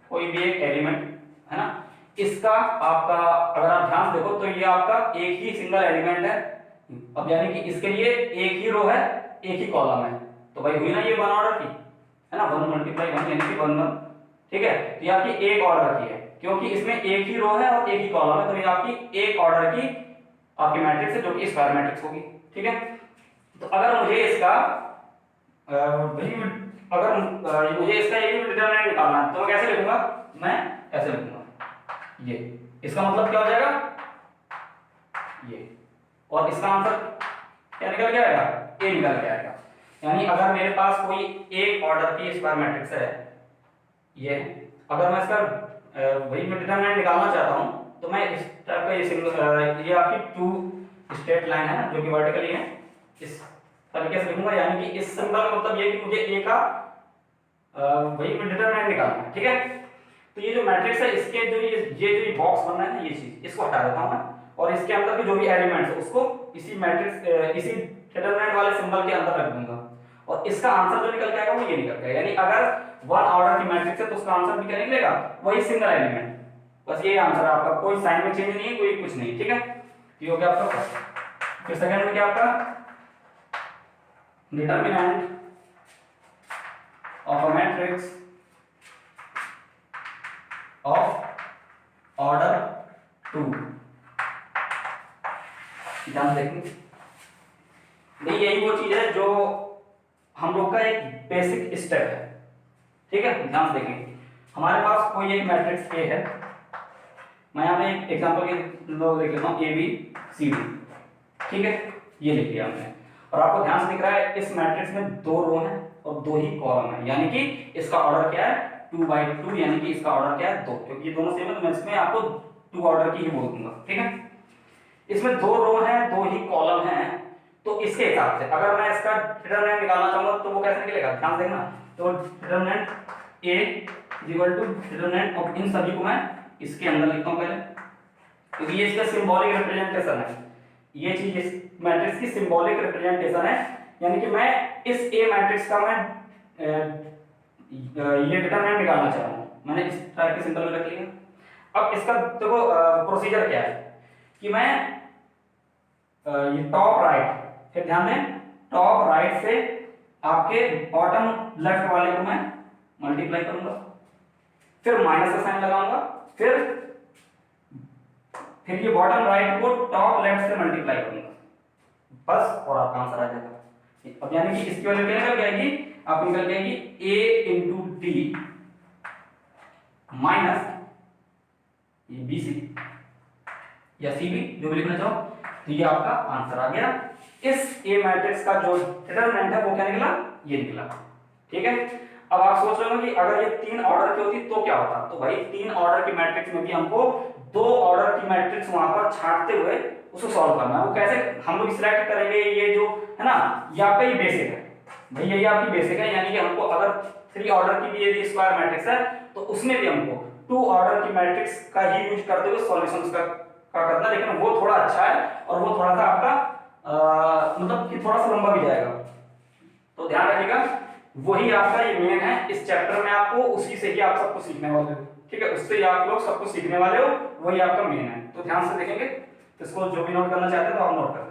S1: कोई भी एक एलिमेंट, है ना। इसका आपका अगर आप ध्यान देखो तो ये आपका एक ही सिंगल एलिमेंट है, अब यानी कि इसके लिए एक ही रो है, एक ही कॉलम है, तो भाई हुई ना ये 1 ऑर्डर की, है ना, 1 × 1 यानी कि 1 1। ठीक है, तो ये आपकी एक ऑर्डर की है, क्योंकि इसमें एक ही रो है और एक ही कॉलम है, तो ये आपकी एक ऑर्डर की आपकी मैट्रिक्स है, जो कि स्क्वायर मैट्रिक्स होगी। ठीक है, तो अगर मुझे इसका मुझे इसका ये भी डिटरमिनेंट निकालना है, तो मैं कैसे लिखूंगा, मैं ऐसे लिखूंगा, ये इसका मतलब क्या हो जाएगा, ये, और इसका आंसर क्या निकल के आएगा, ए निकल के आएगा। यानी अगर मेरे पास कोई एक ऑर्डर की स्क्वायर मैट्रिक्स है, ये अगर मैं इसका वही मैं डिटरमिनेंट निकालना चाहता हूं, तो मैं इस टाइप का ये आपकी 2 स्ट्रेट लाइन है ना, जो कि वर्टिकली है, इस तरीके से लिखूंगा। यानी कि इस सिंबल का मतलब ये कि मुझे ए का वही डिटरमिनेंट निकालना है। ठीक है, तो ये जो मैट्रिक्स है, इसके जो ये बॉक्स बन रहा है ना, ये चीज इसको हटा देता हूं मैं, और इसके अंदर के जो भी एलिमेंट्स है उसको इसी मैट्रिक्स इसी डिटरमिनेंट वाले सिंबल के अंदर रख दूंगा, और इसका आंसर जो निकल के आएगा वो ये निकल के आएगा। यानी अगर 1 ऑर्डर की मैट्रिक्स है तो उसका आंसर भी क्या निकलेगा, वही सिंगल एलिमेंट, बस ये आंसर है आपका, कोई साइन में चेंज नहीं है, कोई कुछ नहीं। ठीक है, ये हो गया आपका फर्स्ट। फिर सेकंड में क्या आपका, determinant of a matrix of order 2। ध्यान देखेंगे, नहीं यही वो चीज है जो हम लोग का एक बेसिक स्टेप है। ठीक है, ध्यान देखेंगे, हमारे पास कोई एक मैट्रिक्स ए है, मैं यहाँ पे एक एग्जांपल के लोग लिख लेता हूँ ए बी सी डी। ठीक है, ये लिख लिया हमने, और आपको ध्यान से दिख रहा है इस मैट्रिक्स में 2 रो हैं और 2 ही कॉलम है, यानी कि इसका ऑर्डर क्या है 2/2, यानी कि इसका ऑर्डर क्या है 2, क्योंकि ये दोनों सेम है तो मैं इसमें आपको 2 ऑर्डर की ही बोल दूंगा। ठीक है, इसमें 2 रो है 2 ही कॉलम है, तो इसके हिसाब से अगर मैं इसका डिटरमिनेंट निकालना चाहूंगा तो वो कैसे निकलेगा, ध्यान देना। तो determinant A equal to determinant of इन सभी को मैं इसके अंदर लिखता हूं पहले, क्योंकि ये इसका सिंबॉलिक रिप्रेजेंटेशन है, ये चीज इस मैट्रिक्स की सिंबॉलिक रिप्रेजेंटेशन है, यानी कि मैं इस A मैट्रिक्स का मैं ये डिटरमिनेंट निकालना चाह रहा हूं, मैंने इस तरह के सिंबल में रख लिया। अब इसका देखो प्रोसीजर क्या है कि मैं ये टॉप राइट, फिर ध्यान दें टॉप राइट से आपके बॉटम लेफ्ट वाले को मैं मल्टीप्लाई करूंगा, फिर माइनस का साइन लगाऊंगा, फिर ये बॉटम राइट को टॉप लेफ्ट से मल्टीप्लाई करूंगा, बस, और आपका आंसर आ जाएगा। अब यानी कि इसकी वैल्यू क्या निकल जाएगी, आप निकल जाएगी A इंटू डी माइनस ये BC या CB जो भी लिखना चाहो, तो ये आपका आंसर आ गया। इस A मैट्रिक्स का जो डिटरमिनेंट है वो क्या निकला, ये निकला। ठीक है, अब आप सोच रहे हो कि अगर ये 3 ऑर्डर की होती तो क्या होता, तो भाई 3 ऑर्डर की मैट्रिक्स में भी हमको 2 ऑर्डर की मैट्रिक्स वहां पर छांटते हुए उसको सॉल्व करना है। वो कैसे हम लोग सिलेक्ट करेंगे, ये जो है ना ये आपका ये बेसिक है भैया, ये आपकी बेसिक है, यानी कि हमको अगर 3 ऑर्डर की भी यदि स्क्वायर मैट्रिक्स है तो उसमें भी हमको 2 ऑर्डर की मैट्रिक्स का ही यूज करते हुए सॉल्यूशन उसका करना, लेकिन वो थोड़ा अच्छा है और वो थोड़ा सा आपका मतलब कि थोड़ा सा लंबा भी जाएगा, तो ध्यान रखिएगा। वही आपका ये मेन है इस चैप्टर में, आपको उसी से ही आप सब कुछ सीखने वाले हो। ठीक है, उससे ही आप लोग सब कुछ सीखने वाले हो, वही आपका मेन है, तो ध्यान से देखेंगे। इसको जो भी नोट करना चाहते हैं तो आप नोट कर लें।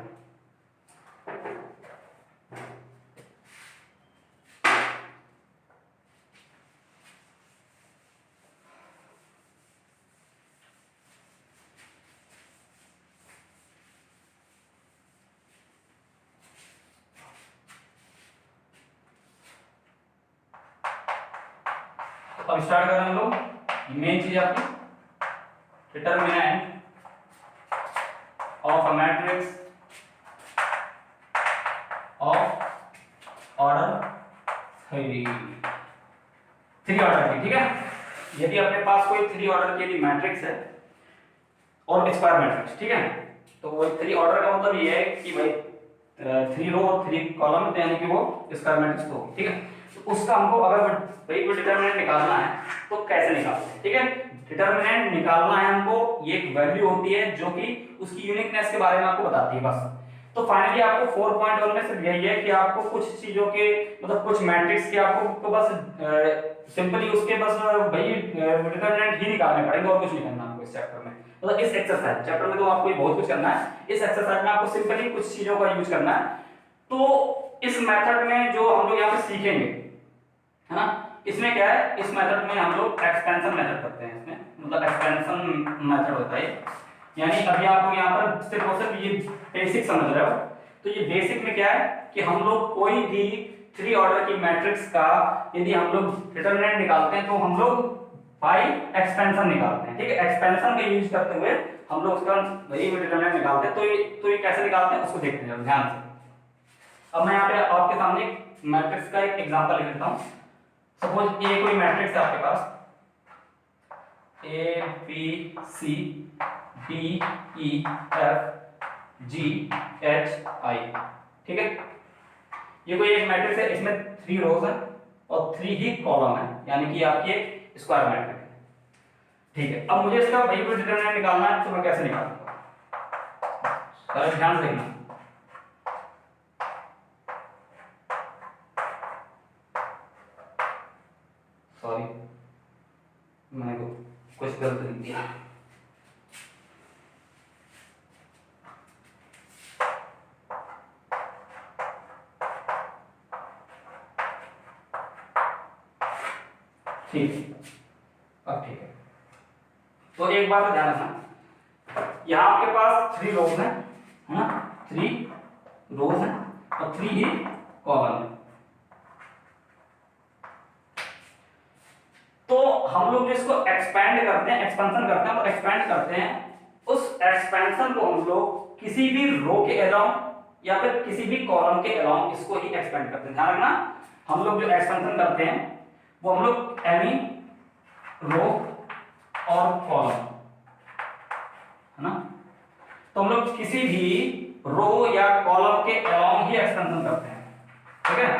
S1: अब स्टार्ट करें हम लोग, मेन चीज आपकी determinant of a matrix of order 3 order की। ठीक है, यदि अपने पास कोई 3 ऑर्डर की यदि मैट्रिक्स है और स्क्वायर मैट्रिक्स, ठीक है, तो वो 3 ऑर्डर का मतलब ये है कि भाई 3 रो और 3 कॉलम, यानी कि वो स्क्वायर मैट्रिक्स होगी। ठीक है, तो उसका हमको अगर भाई कोई डिटरमिनेंट निकालना है तो कैसे निकालते हैं। ठीक है, डिटरमिनेंट निकालना है हमको, ये एक वैल्यू होती है जो कि उसकी यूनिकनेस के बारे में आपको बताती है बस। तो फाइनली आपको 4.1 में सिर्फ यही है कि आपको कुछ चीजों के मतलब कुछ मैट्रिक्स के आपको बस सिंपली उसके बस भाई डिटरमिनेंट ही निकालने पड़ेंगे और कुछ नहीं करना आपको इस चैप्टर में। मतलब इस एक्सरसाइज चैप्टर में तो आपको बहुत कुछ करना है, इस एक्सरसाइज में आपको सिंपली कुछ चीजों का यूज करना है। तो इस मेथड में जो हम लोग यहाँ पे सीखेंगे है ना, इसमें क्या है, इस मेथड में हम लोग एक्सपेंशन मेथड करते हैं, इसमें मतलब एक्सपेंशन मेथड होता है, यानी अभी आप लोग यहाँ पर सिर्फ और सिर्फ ये बेसिक समझ रहे हो। तो ये बेसिक में क्या है कि हम लोग कोई भी 3 ऑर्डर की मैट्रिक्स का यदि हम लोग डिटरमिनेंट निकालते हैं तो हम लोग बाय एक्सपेंशन निकालते हैं। ठीक है, एक्सपेंशन का यूज करते हुए हम लोग उसका वही डिटरमिनेंट निकालते हैं। तो ये कैसे निकालते हैं उसको देखते हैं ध्यान से। अब मैं यहाँ पे आपके सामने मैट्रिक्स का एक एग्जांपल लिख देता हूँ। सपोज ए कोई मैट्रिक्स है आपके पास, A B C D E F G H I, ठीक है, ये कोई एक मैट्रिक्स है, इसमें 3 रोज है और 3 ही कॉलम है, यानी कि आपकी एक स्क्वायर मैट्रिक्स है। ठीक है, अब मुझे इसका वही डिटरमिनेंट निकालना है, तो मैं कैसे निकालूंगा, पहले ध्यान से देखना। सॉरी, मैंने कुछ गलत लिख दिया। ठीक है, अब ठीक है, तो एक बात ध्यान रखना, यहाँ आपके पास 3 रोज हैं, है ना, 3 रोज हैं और 3 ही कॉलम है। तो हम लोग जिसको एक्सपैंड करते हैं, एक्सपेंशन करते हैं, तो एक्सपैंड करते हैं, उस एक्सपेंशन को हम लोग किसी भी रो के अलाउंग या फिर किसी भी कॉलम के अलाउंग इसको ही एक्सपेंड करते हैं। ध्यान रखना, हम लोग जो एक्सपेंशन करते हैं वो हम लोग एनी रो और कॉलम, है ना, तो हम लोग किसी भी रो या कॉलम के अलोंग ही एक्सपेंशन करते हैं, ठीक है,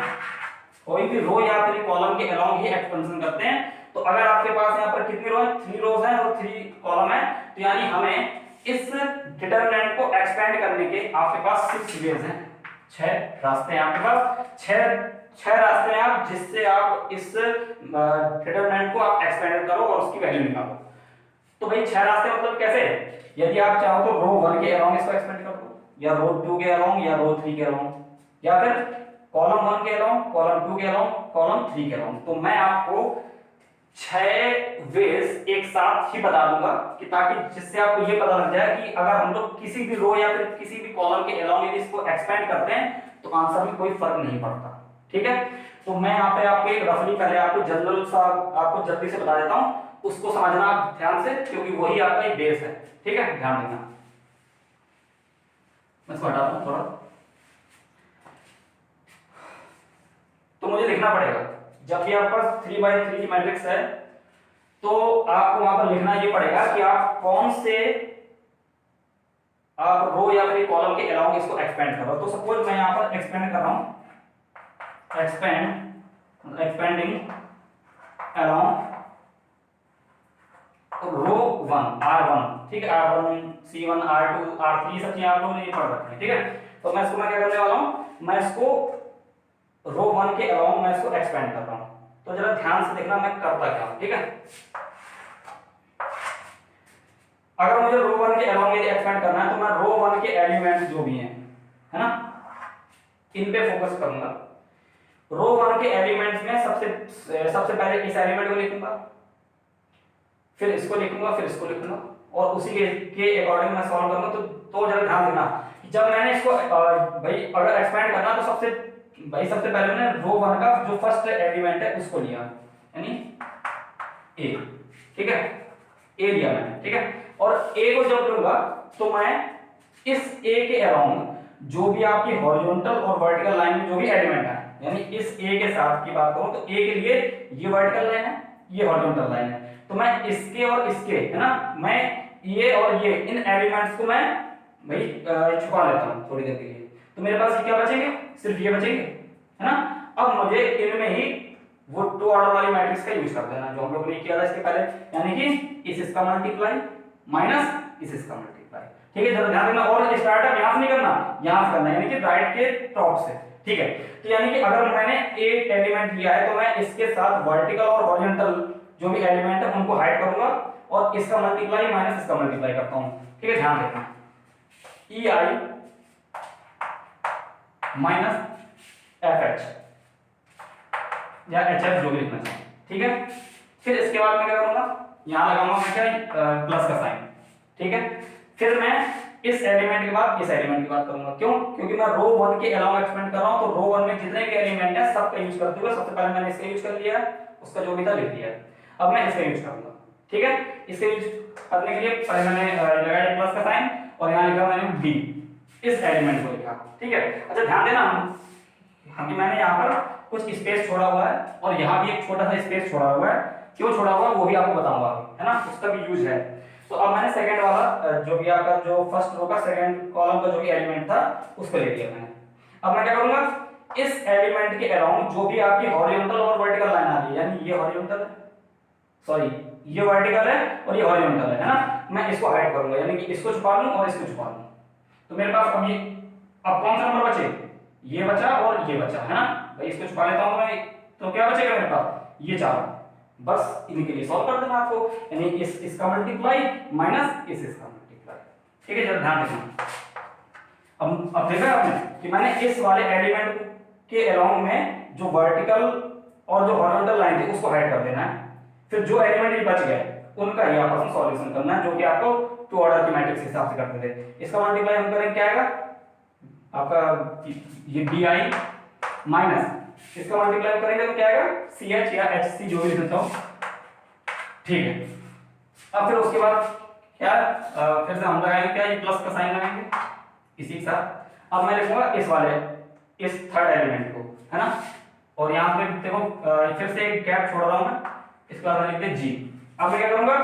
S1: कोई भी रो या फिर कॉलम के अलोंग ही एक्सपेंशन करते हैं। तो अगर आपके पास यहाँ पर कितनी रो है, 3 रोज है और 3 कॉलम है, तो यानी हमें इस डिटरमिनेंट को एक्सपेंड करने के आपके पास 6 वेज हैं, 6 रास्ते हैं आपके पास, 6 रास्ते हैं आप जिससे आप इस डिटरमिनेंट को आप एक्सपेंड करो और उसकी वैल्यू निकालो। तो भाई 6 रास्ते मतलब कैसे, यदि आप चाहो तो रो 1 के अलोंग इसको एक्सपेंड कर दो, या रो 2 के अलोंग, या रो 3 के अलोंग, या फिर कॉलम 1 के अलोंग, कॉलम 2 के अलोंग, कॉलम 3 के अलोंग। तो मैं आपको 6 वेज एक साथ ही बता दूंगा कि ताकि जिससे आपको ये पता लग जाए कि अगर हम लोग किसी भी रो या फिर किसी भी कॉलम के अलोंग यदि इसको एक्सपेंड करते हैं तो आंसर में कोई फर्क नहीं पड़ता, ठीक है। तो मैं यहाँ पे आपको एक रफली पहले आपको जनरल सा आपको जल्दी से बता देता हूँ, उसको समझना आप ध्यान से, क्योंकि वही आपका एक बेस है, ठीक है, ध्यान देना। मैं इसको हटाता हूँ थोड़ा, तो मुझे लिखना पड़ेगा जब भी आपके पास 3x3 मैट्रिक्स है तो आपको वहां पर लिखना ये पड़ेगा कि आप कौन से आप रो या फिर कॉलम के अलाउंग इसको एक्सपेंड करो। तो सपोज मैं यहां पर एक्सपेंड कर रहा हूं, एक्सपेंडिंग अलाउंग रो 1 R1, ठीक है, R1 C1 R2 R3 सब चीजें आप लोगों ने ये पढ़ रखी है, ठीक है। तो मैं इसको मैं क्या करने वाला हूं, मैं इसको रो 1 के अलाउंग मैं इसको एक्सपेंड कर रहा हूं। तो जरा ध्यान से देखना मैं करता क्या हूं, ठीक है। अगर मुझे रो 1 के अलाउंग यदि एक्सपेंड करना है तो मैं रो 1 के एलिमेंट्स जो भी हैं, है ना, इन पे फोकस करूंगा। रो 1 के एलिमेंट्स में सबसे पहले इस एलिमेंट को लिखूंगा, फिर इसको लिखूंगा, फिर इसको लिखूंगा, और उसी के अकॉर्डिंग मैं सॉल्व करूंगा। तो जरा ध्यान देना जब मैंने इसको भाई अगर एक्सपेंड करना तो सबसे पहले मैंने रो 1 का जो फर्स्ट एलिमेंट है उसको लिया, यानी ए, ठीक है, ए लिया मैंने, ठीक है। और ए को जब लूंगा तो मैं इस ए के अराउंड जो भी आपकी हॉरिजॉन्टल और वर्टिकल लाइन में जो भी एलिमेंट है, यानी इस ए के साथ की बात करूं तो ए के लिए ये वर्टिकल लाइन है, ये हॉरिजॉन्टल लाइन है, तो मैं इसके और इसके, है ना, मैं ये और ये इन एलिमेंट्स को मैं भाई छुपा लेता हूं थोड़ी देर के लिए। तो मेरे पास क्या बचेंगे, सिर्फ ये बचेंगे, है ना। अब मुझे इनमें ही वो 2 ऑर्डर वाली मैट्रिक्स का यूज कर देना जो हम लोग ने किया था इसके पहले, यानी कि इसका मल्टीप्लाई माइनस इसका मल्टीप्लाई, ठीक है। जरा ध्यान देना, और स्टार्टअप यहां से नहीं करना, यहां से करना, यानी कि राइट के टॉप से, ठीक है। तो यानी कि अगर मैंने एक एलिमेंट लिया है तो मैं इसके साथ वर्टिकल और हॉरिजॉन्टल जो भी एलिमेंट है उनको हाइड करूंगा और इसका मल्टीप्लाई माइनस इसका मल्टीप्लाई करता हूं, ठीक है। ध्यान देना, EI माइनस FH या HF जो भी लिखना चाहिए, ठीक है। फिर इसके बाद मैं क्या करूंगा, यहां लगाऊंगा मैं क्या, प्लस का साइन, ठीक है। फिर मैं इस एलिमेंट के बाद इस एलिमेंट की बात करूंगा, क्यों, क्योंकि मैं रो 1 के अलावा एक्सपेंड कर रहा हूं, तो रो 1 में जितने भी एलिमेंट है सबका यूज करते हुए सबसे पहले मैंने इसका यूज कर लिया, उसका जो भी था लिख दिया, अब मैं इसका यूज करूंगा, ठीक है। इसका यूज करने के लिए पहले मैंने लगाया प्लस का साइन और यहां लिखा मैंने b, इस एलिमेंट को लिखा, ठीक है। अच्छा ध्यान देना हम मैंने यहां पर कुछ स्पेस छोड़ा हुआ है और यहां भी एक छोटा सा स्पेस छोड़ा हुआ है, क्यों छोड़ा हुआ है वो भी आपको बताऊंगा, है ना, उसका भी यूज है। तो अब मैंने सेकंड वाला जो भी आपका जो फर्स्ट रो का सेकंड कॉलम का जो भी एलिमेंट था उसको ले लिया मैंने। अब मैं क्या करूंगा, इस एलिमेंट के अराउंड जो भी आपकी हॉरिजॉन्टल और वर्टिकल लाइन आ रही है, यानी ये हॉरिजॉन्टल है, सॉरी ये वर्टिकल है और ये हॉरिजॉन्टल है ना, मैं इसको हाइड करूंगा, यानी कि इसको छुपा लूं और इसको छुपा लूं। तो मेरे पास अब कौन सा नंबर बचे, ये बचा और ये बचा, है ना भाई, इसको छुपा लेता हूं मैं, तो क्या बचेगा मेरे पास, ये 4, बस इनके लिए सॉल्व कर देना आपको, यानी इसका मल्टीप्लाई माइनस इसका मल्टीप्लाई, ठीक है। जरा ध्यान देना, अब देखा आपने कि मैंने इस वाले एलिमेंट के अलाउंग में जो वर्टिकल और जो हॉरिजॉन्टल लाइन थी उसको हाइड कर देना है, फिर जो एलिमेंट बच गए उनका ही आपस में सॉल्यूशन करना है, जो कि आपको 2 ऑर्डर की मैट्रिक्स के हिसाब से करते थे। इसका मल्टीप्लाई हम करेंगे क्या आएगा आपका, ये bi माइनस इसका मल्टीप्लाई करेंगे तो क्या आएगा CH या HC जो भी लिखता हूं, ठीक है। अब फिर उसके बाद क्या फिर से हम लगाएंगे क्या, ये प्लस का साइन लगाएंगे इसी के साथ। अब मैं लिखूंगा इस थर्ड एलिमेंट को, है ना, और यहाँ पे देखो फिर से एक गैप छोड़ रहा हूँ मैं, इसके बाद लिखते जी। अब मैं क्या करूंगा,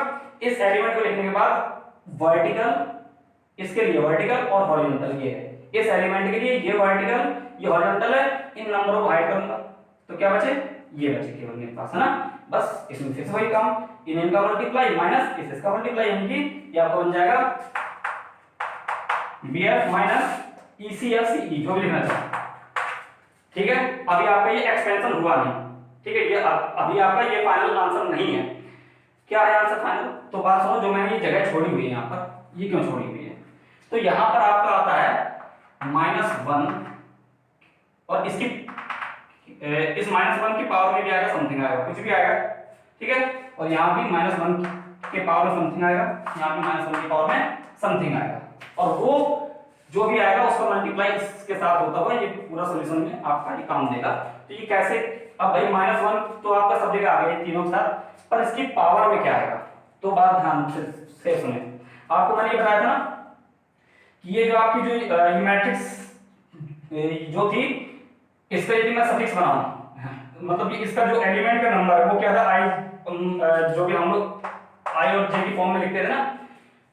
S1: इस एलिमेंट को लिखने के बाद वर्टिकल, इसके लिए वर्टिकल और हॉरिजॉन्टल ये है, इस एलिमेंट के लिए ये वर्टिकल ये हॉरिजॉन्टल है, इन नंबरों को हाइड करूंगा तो क्या बचे, ये बचे केवल मेरे पास, है ना। बस इसमें फिर से वही काम, इनका मल्टीप्लाई माइनस इसका मल्टीप्लाई, यानी कि ये आपको बन जाएगा BF माइनस EC या CE जो भी लिखना चाहे, ठीक है। अभी आपका ये एक्सपेंशन हुआ नहीं, ठीक है, ये अभी आपका ये फाइनल आंसर नहीं है। क्या है आंसर फाइनल, तो बात सुनो, जो मैंने ये जगह छोड़ी हुई है यहाँ पर, ये क्यों छोड़ी हुई है, तो यहाँ पर आपका आता है -1 और इसकी इस -1 की पावर में भी आएगा समथिंग आएगा, कुछ भी आएगा, ठीक है। और यहाँ भी -1 के पावर में समथिंग आएगा, यहाँ भी -1 की पावर में समथिंग आएगा, और वो जो भी आएगा उसका मल्टीप्लाई इसके साथ होता हुआ ये पूरा सॉल्यूशन में आपका ये काम देगा। तो ये कैसे, अब भाई -1 तो आपका सब जगह आ गया तीनों के साथ, पर इसकी पावर में क्या आएगा, तो बात ध्यान से सुने। आपको मैंने ये बताया था ना कि ये जो आपकी जो मैट्रिक्स जो थी, इसका यदि मैं सफिक्स बनाऊं, मतलब कि इसका जो एलिमेंट का नंबर है वो क्या था, आई, जो भी हम लोग आई और जे की फॉर्म में लिखते थे ना,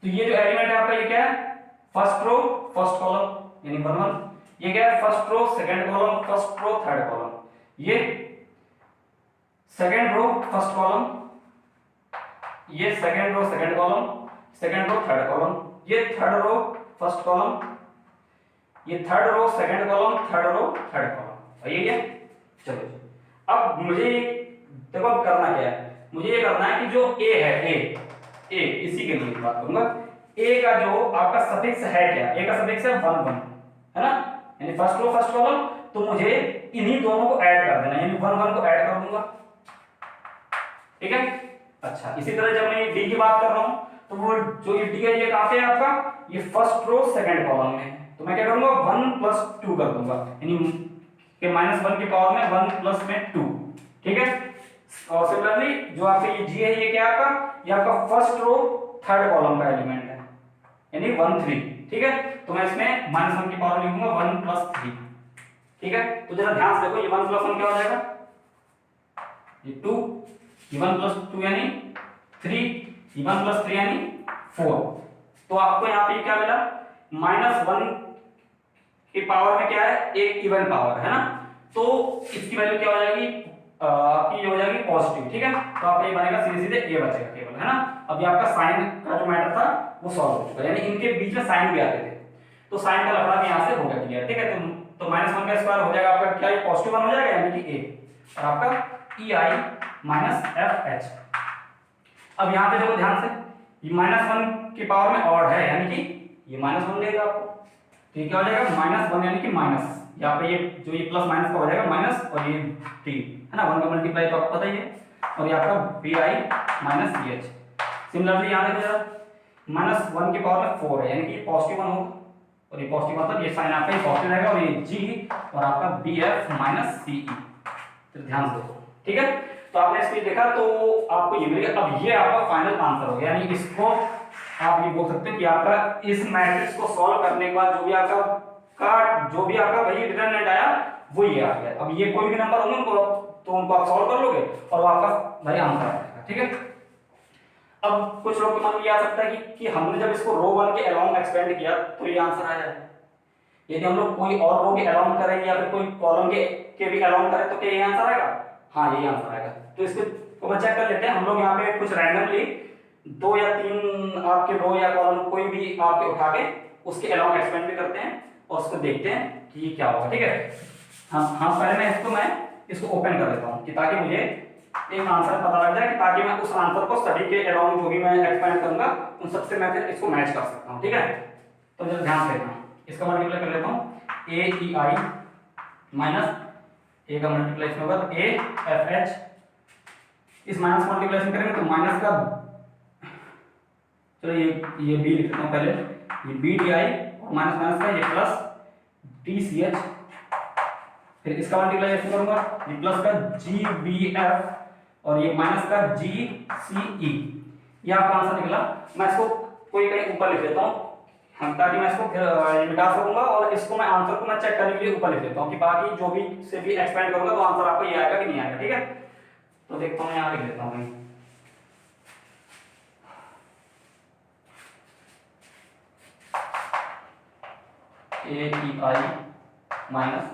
S1: तो ये जो एलिमेंट है आपका ये क्या है, फर्स्ट रो फर्स्ट कॉलम यानी 1 1, ये क्या है, first row second column first row third column, ये सेकंड रो फर्स्ट कॉलम, ये second row second column second row third column, ये थर्ड रो फर्स्ट कॉलम, ये third row second column third row third column, यही है। चलो अब मुझे देखो अब करना क्या है, मुझे ये करना है कि जो ए है, ए इसी के लिए बात करूंगा, ए का जो आपका सफिक्स है क्या, ए का सफिक्स है 1 1, है ना, यानी फर्स्ट रो फर्स्ट कॉलम, तो मुझे इन्हीं दोनों को ऐड कर देना, यानी 1 1 को ऐड कर दूंगा, ठीक है। अच्छा, इसी तरह जब मैं डी की बात कर रहा हूं तो वो जो ये डी है ये कहां पे है आपका, ये फर्स्ट रो सेकंड कॉलम में, तो मैं क्या करूंगा 1 + 2 कर दूंगा, यानी कि -1 की पावर में 1 + में 2, ठीक है। और सिमिलरली जो आपका ये जी है ये क्या है आपका, ये आपका फर्स्ट रो थर्ड कॉलम का एलिमेंट है, यानी 1 3, ठीक है। तो मैं इसमें -1 की पावर लिखूंगा 1 + 3, ठीक है। तो जरा ध्यान से देखो, ये 1 + 1 क्या हो जाएगा, ये 2, ये 1 + 2 यानी 3, ये 1 + 3 यानी 4। तो आपको यहाँ पे क्या मिला, -1 की पावर में क्या है, एक इवन पावर है ना, तो इसकी वैल्यू क्या हो जाएगी, आपकी हो जाएगी पॉजिटिव, ठीक है। तो आपका ये बनेगा सीधे सीधे ए बचेगा केवल, है ना। अभी आपका साइन का जो मैटर था वो सॉल्व हो चुका है, यानी इनके बीच में साइन भी आते थे, तो साइन का लफड़ा भी यहाँ से हो गया क्लियर, ठीक है। तो -1 का स्क्वायर हो जाएगा आपका क्या, ये +1 हो जाएगा, यानी कि ए, और आपका EI - FH। अब यहाँ पे देखो ध्यान से, ये -1 की पावर में ऑड है, यानी कि ये -1 देगा आपको, तो ये क्या हो जाएगा -1 यानी कि माइनस, यहाँ पे ये जो ये प्लस माइनस का हो जाएगा माइनस, और ये टी है ना, 1 का मल्टीप्लाई तो आपको पता ही है, और ये आपका BI - EH। सिमिलरली यहाँ देखो जरा, -1 की पावर में 4 है, यानी कि ये +1 होगा, और ये पॉजिटिव मतलब ये साइन आपका पॉजिटिव रहेगा, और ये जी और आपका BF - CE। तो ध्यान से देखो, ठीक है। तो आपने इसको देखा तो आपको ये मिलेगा। अब ये आपका फाइनल आंसर हो गया, यानी इसको आप ये बोल सकते हैं कि आपका इस मैट्रिक्स को सॉल्व करने के बाद जो भी आपका वही डिटरमिनेंट आया वो ये आ गया। अब ये कोई भी नंबर होंगे उनको आप सॉल्व कर लोगे और वो आपका भाई आंसर आ जाएगा, ठीक है। अब कुछ लोग के मन में ये आ सकता है कि हमने जब इसको रो 1 के अलोंग एक्सपेंड किया तो ये आंसर आ जाएगा, यदि हम लोग कोई और रो के अलोंग करें या फिर कोई कॉलम के भी अलोंग करें तो क्या ये आंसर आएगा, हाँ यही आंसर आएगा। तो इसको हम चेक कर लेते हैं, हम लोग यहाँ पे कुछ रैंडमली 2 या 3 आपके रो या कॉलम कोई भी आपके उठा के उसके अलोंग एक्सपेंड भी करते हैं और उसको देखते हैं कि ये क्या होगा, ठीक है। हाँ पहले मैं इसको ओपन कर देता हूँ कि ताकि मुझे एक आंसर पता लग जाए, कि ताकि मैं उस आंसर को स्टडी के अराउंड जो भी मैं एक्सपेंड करूंगा उन सबसे मैं फिर इसको मैच कर सकता हूँ, ठीक है। तो जरा ध्यान से देखना, इसका मल्टीप्लाई कर लेता हूँ, AEI माइनस ए का मल्टीप्लाई इसमें होगा AFH, इस माइनस मल्टीप्लिकेशन करेंगे तो माइनस का, चलो ये बी लिख देता हूँ पहले, ये BDI और माइनस का ये प्लस DCH, फिर इसका मल्टीप्लिकेशन करूंगा, ये प्लस का GBF और ये माइनस का GCE, ये आपका आंसर निकला। मैं इसको कोई कहीं ऊपर लिख देता हूँ, हम ताकि मैं इसको मिटा सकूंगा और इसको मैं आंसर को मैं चेक करने के लिए ऊपर लिख देता हूँ कि बाकी जो भी से भी एक्सपेंड करूंगा तो आंसर आपको ये आएगा कि नहीं आएगा। ठीक है, तो देखता हूँ यहाँ लिख देता हूँ a e i minus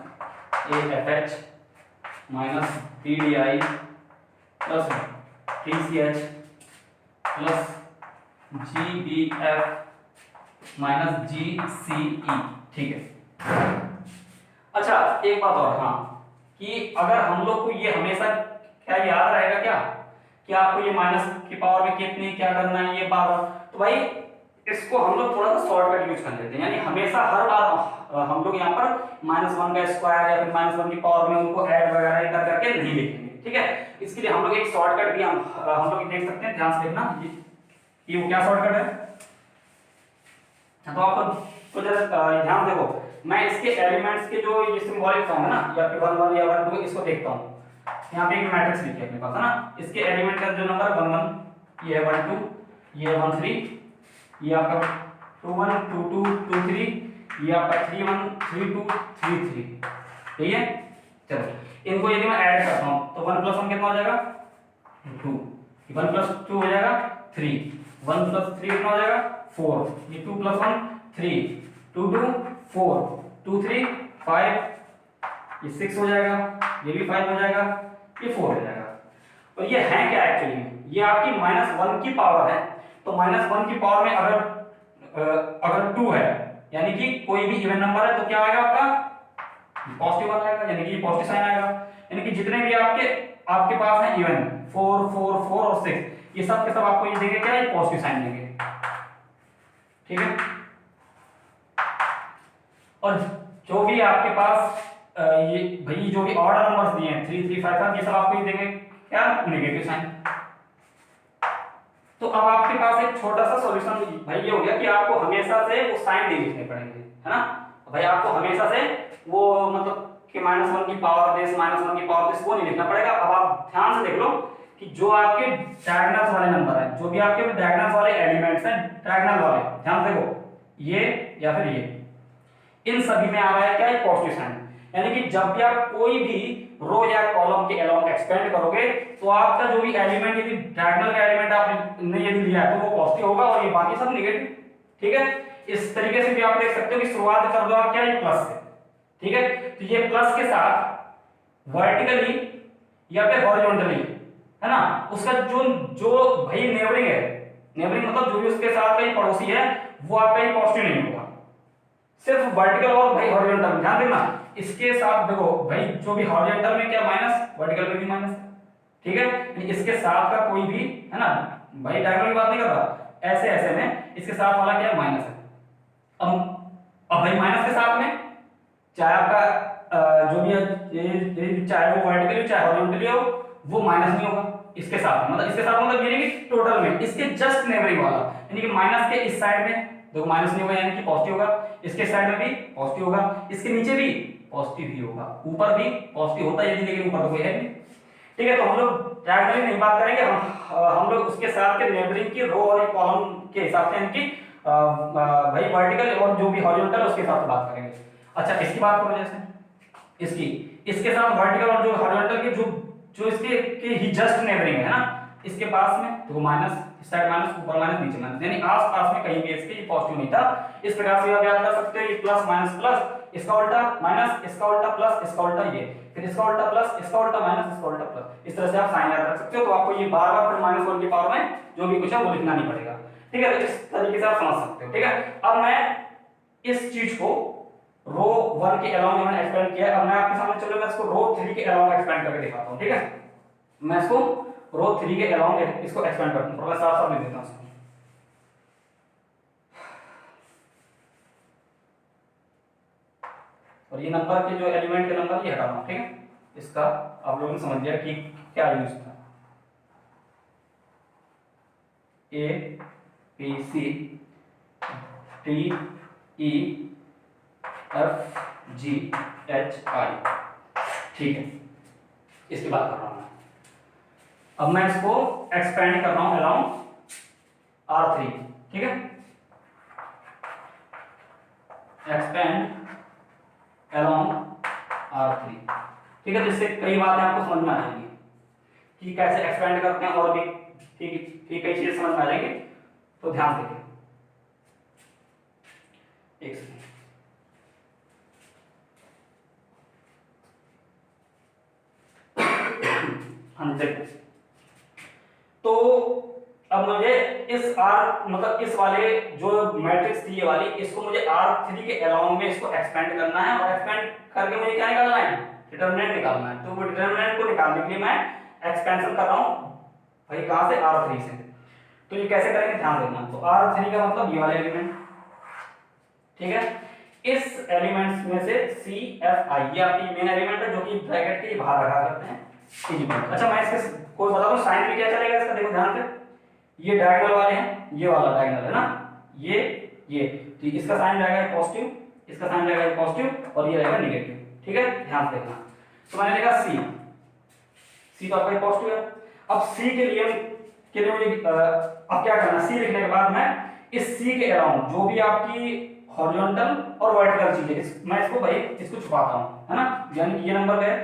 S1: a f h minus b d i plus t c h plus g b f minus g c e. ठीक है, अच्छा एक बात और, हाँ कि अगर हम लोग को ये हमेशा क्या याद रहेगा क्या कि आपको ये माइनस की पावर में कितनी क्या करना है ये बार, तो भाई इसको हम लोग थोड़ा सा शॉर्टकट यूज कर लेते हैं, यानी हमेशा हर बार हम लोग यहाँ पर -1 का स्क्वायर या फिर -1 की पावर में उनको ऐड वगैरह कर करके नहीं लिखेंगे। ठीक है, इसके लिए हम लोग एक शॉर्टकट भी हम लोग देख सकते हैं, ध्यान से देखना ये वो क्या शॉर्टकट है। तो आप तो जरा ध्यान देखो, मैं इसके एलिमेंट्स के जो ये सिंबॉलिक फॉर्म है ना या फिर 1 1 या 1 2 इसको देखता हूँ। यहाँ पे एक मैट्रिक्स लिखी है अपने पास है ना, इसके एलिमेंट का जो नंबर 1 1 ये है 1 2 ये 1 3 ये आपका 2 1 2 2 2 3 ये आपका 3 1 3 2 3 3। ठीक है, चलो इनको यदि मैं ऐड करता हूँ तो 1 + 1 कितना हो जाएगा 2, 1 + 2 हो जाएगा 3, 1 + 3 कितना हो जाएगा 4, ये 2 + 1 3, 2 2 4, 2 3 5, ये 6 हो जाएगा, ये भी 5 हो जाएगा, ये 4 हो जाएगा। और ये है क्या एक्चुअली में, ये आपकी -1 की पावर है। तो -1 की पावर में अगर 2 है यानी कि कोई भी इवन नंबर है तो क्या आएगा आपका पॉजिटिव आएगा, यानी कि पॉजिटिव साइन आएगा। यानी कि जितने भी आपके पास है इवन 4 4 4 और 6 ये सब के सब आपको ये देंगे क्या, ये पॉजिटिव साइन देंगे। ठीक है, और जो भी आपके पास ये भाई जो भी ऑड नंबर्स दिए हैं 3 3 5 5 ये सब आपको ये देंगे क्या, नेगेटिव साइन। तो अब आपके पास एक छोटा सा सॉल्यूशन भाई ये हो गया कि आपको हमेशा से वो साइन नहीं लिखने पड़ेंगे, है ना भाई, आपको हमेशा से वो मतलब कि -1 की पावर बेस -1 की पावर बेस वो नहीं लिखना पड़ेगा। अब आप ध्यान से देख लो कि जो आपके डायगोनल वाले नंबर है, जो भी आपके डायगोनल वाले एलिमेंट्स हैं, डायगोनल वाले ध्यान देखो ये या फिर ये, इन सभी में आ रहा है क्या, ये पॉजिटिव साइन। यानी कि जब भी आप कोई भी रो या कॉलम के अलोंग एक्सपेंड करोगे तो आपका जो भी एलिमेंट यदि डायगोनल का एलिमेंट आपने यदि लिया है तो वो पॉजिटिव होगा और ये बाकी सब नेगेटिव। ठीक है, इस तरीके से भी आप देख सकते हो कि शुरुआत कर दो आप क्या, ये प्लस से। ठीक है, तो ये प्लस के साथ वर्टिकली या फिर हॉरिजॉन्टली है ना, उसका जो जो भाई नेबरिंग है, नेबरिंग मतलब जो भी उसके साथ का पड़ोसी है वो आपका ये पॉजिटिव नहीं होगा, सिर्फ वर्टिकल और भाई हॉरिजॉन्टल। ध्यान देना इसके साथ देखो भाई जो भी हॉरिजॉन्टल में क्या माइनस, वर्टिकल में भी माइनस। ठीक है, इसके साथ का कोई भी है ना भाई, डायगोनल की बात नहीं कर रहा, ऐसे ऐसे में इसके साथ वाला क्या माइनस है। अब भाई माइनस के साथ में चाहे आपका जो भी है चाहे वो वर्टिकली चाहे हॉरिजॉन्टली हो वो माइनस नहीं होगा इसके साथ, मतलब इसके साथ मतलब ये नहीं कि टोटल में, इसके जस्ट नेबरिंग वाला यानी कि माइनस के इस साइड में देखो माइनस नहीं होगा यानी कि पॉजिटिव होगा, इसके साइड में भी पॉजिटिव होगा, इसके नीचे भी पॉजिटिव ही होगा, ऊपर भी पॉजिटिव होता है यदि, लेकिन ऊपर तो कोई है नहीं। ठीक है, तो हम लोग डायगोनली नहीं बात करेंगे, हम लोग उसके साथ के नेबरिंग की रो और कॉलम के हिसाब से यानी कि भाई वर्टिकल और जो भी हॉरिजॉन्टल है उसके हिसाब से बात करेंगे। अच्छा इसकी बात करो, जैसे इसके साथ वर्टिकल और जो हॉरिजॉन्टल के जो इसके के ही जस्ट नेबरिंग है ना, इसके पास में तो माइनस, इस साइड माइनस, ऊपर माइनस, नीचे माइनस, यानी आस-पास में कहीं भी इसके ये पॉजिटिव नहीं था। इस प्रकार से आप याद कर सकते हो, ये प्लस माइनस प्लस, इसका उल्टा माइनस, इसका उल्टा प्लस, इसका उल्टा ये, फिर इसका उल्टा प्लस, इसका उल्टा माइनस, इसका उल्टा प्लस, इस तरह से आप साइन याद रख सकते हो। तो आपको ये बार-बार फिर -1 की पावर में जो भी कुछ है वो लिखना नहीं पड़ेगा। ठीक है, तो इस तरीके से आप समझ सकते हो। ठीक है, अब मैं इस चीज को रो 1 के अलोंग मैंने एक्सपेंड किया, अब मैं आपके सामने चलो मैं इसको रो 3 के अलोंग एक्सपेंड करके दिखाता हूं। ठीक है, मैं इसको रो 3 के अलोंग इसको एक्सपेंड करता हूं, थोड़ा साफ-साफ लिख देता हूं इसको। और ये नंबर के जो एलिमेंट के नंबर ये हटा दूं। ठीक है, इसका आप लोगों ने समझ लिया कि क्या यूज था, A B C D E F G H I. ठीक है, इसकी बात कर रहा हूं मैं। अब मैं इसको एक्सपेंड कर रहा हूं अराउंड R3। ठीक है, एक्सपेंड अलोंग R3। ठीक है, तो इससे कई बातें आपको समझ में आ जाएंगी कि कैसे एक्सपेंड करते हैं, और भी ठीक कई चीजें समझ में आ जाएंगी। तो ध्यान देखिए, एक सेकंड। हाँ देखो, तो अब मुझे इस R मतलब इस वाले जो मैट्रिक्स थी ये वाली, इसको मुझे R3 के अलोंग में इसको एक्सपेंड करना है, और एक्सपेंड करके मुझे क्या निकालना है, डिटरमिनेंट निकालना है। तो वो डिटरमिनेंट को निकालने के लिए मैं एक्सपेंशन कर रहा हूं भाई कहां से, R3 से। तो ये कैसे करेंगे ध्यान देना। तो R3 का मतलब ये वाला एलिमेंट, ठीक है, इस एलिमेंट्स में से CFI ये आपकी मेन एलिमेंट है जो कि ब्रैकेट के बाहर रखा करते हैं। अच्छा मैं इसके कोई बता दूं साइन में क्या चलेगा इसका, देखो ध्यान से, ये डायगोनल वाले हैं, ये वाला डायगोनल है ना, ये तो इसका साइन रहेगा पॉजिटिव, इसका साइन रहेगा पॉजिटिव, और ये रहेगा नेगेटिव। ठीक है, ध्यान से देखना। तो मैंने लिखा सी तो आपका पॉजिटिव है। अब सी के लिए मुझे अब क्या करना, सी लिखने के बाद मैं इस सी के अराउंड जो भी आपकी हॉरिजॉन्टल और वर्टिकल चीजें, मैं इसको भाई इसको छुपाता हूं, है ना, यानी ये नंबर गए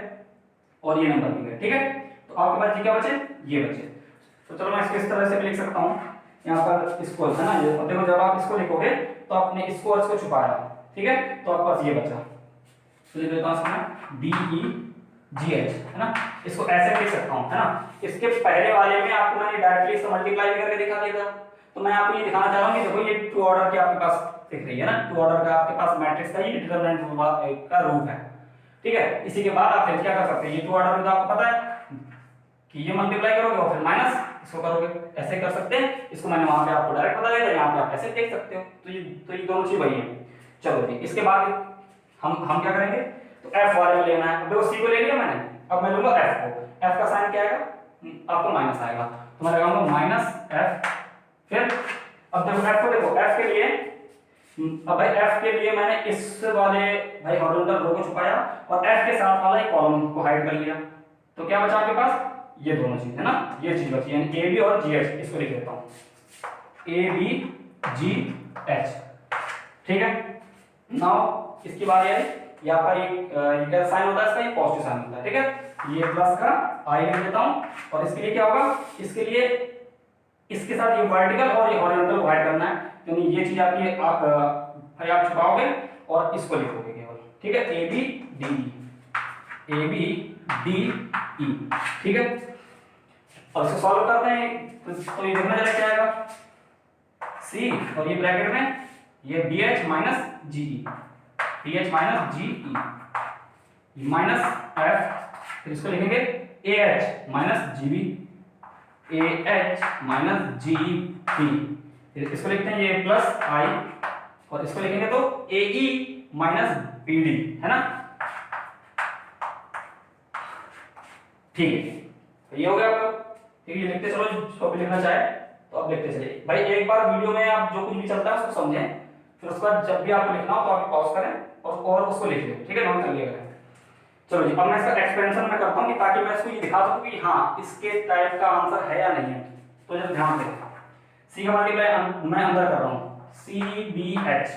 S1: और ये नंबर भी गए। ठीक है, तो आपके पास ये क्या बचे, ये बचे। तो चलो मैं इसको इस तरह से भी लिख सकता हूं, यहाँ पर इसको है ना, ये देखो जब आप इसको लिखोगे तो आपने इसको और इसको छुपाया, ठीक है, तो आपके पास ये बचा। तो लिख देता हूं इसमें DEGH, है ना, इसको ऐसे लिख सकता हूं, है ना। इसके पहले वाले में आपको मैंने डायरेक्टली इसको मल्टीप्लाई करके दिखा दिया था, तो मैं आपको ये दिखाना चाह रहा हूं कि देखो ये टू ऑर्डर की आपके पास दिख रही है ना, टू ऑर्डर का आपके पास मैट्रिक्स का ये डिटरमिनेंट का रूप है। ठीक है, इसी के बाद आप फिर क्या कर सकते हैं, ये टू ऑर्डर में तो आपको पता है कि ये मल्टीप्लाई करोगे और फिर माइनस इसको करोगे, ऐसे कर सकते हैं। इसको मैंने वहां पे आपको डायरेक्ट बता दिया था, यहाँ पे आप ऐसे देख सकते हो। तो ये दोनों चीज वही है। चलो जी, इसके बाद हम क्या करेंगे, तो F वाले में लेना है। देखो C को ले लिया मैंने, अब मैं लूंगा F को। F का साइन क्या आएगा, आपको माइनस आएगा, तो मैं लगाऊंगा माइनस F। फिर अब देखो F को, देखो F के लिए, अब भाई F के लिए मैंने इस वाले भाई हॉरिजॉन्टल रो को छुपाया और F के साथ वाला एक कॉलम को हाइड कर लिया। तो क्या बचा आपके पास, ये दोनों चीज है ना, ये चीज बची, यानी AB और GH। इसको लिख देता हूं ABGH। ठीक है, नाउ इसकी बात ये है, ये आपका ये क्या साइन होता है इसका, ये पॉजिटिव साइन होता है। ठीक है, ये प्लस का I लिख देता हूं, और इसके लिए क्या होगा, इसके लिए इसके साथ ये वर्टिकल और ये हॉरिजॉन्टल को हाइड करना है, यानी ये चीज आपकी आप छुपाओगे और इसको लिखोगे केवल। ठीक है, ABDE। ठीक है, और इसको सॉल्व करते हैं, तो ये देखना चला क्या आएगा, C और ये ब्रैकेट में ये BH minus GE, BH minus GE minus F, फिर इसको लिखेंगे AH minus GB, AH minus GP, फिर इसको लिखते हैं ये प्लस I, और इसको लिखेंगे तो AE माइनस BD, है ना। ठीक है, तो ये हो गया आपका। ठीक है, लिखते चलो, जो भी लिखना चाहे तो आप लिखते चलिए भाई। एक बार वीडियो में आप जो कुछ भी चलता है उसको समझें, फिर उसके बाद जब भी आपको लिखना हो तो आप पॉज करें और उसको लिख लें। ठीक है, नोट कर लिया करें। चलो जी, अब मैं इसका एक्सपेंशन में करता हूं कि ताकि मैं इसको ये दिखा सकूं कि हाँ इसके टाइप का आंसर है या नहीं है। तो जरा ध्यान दें, C का मल्टीप्लाई मैं अंदर कर रहा हूं, CBH,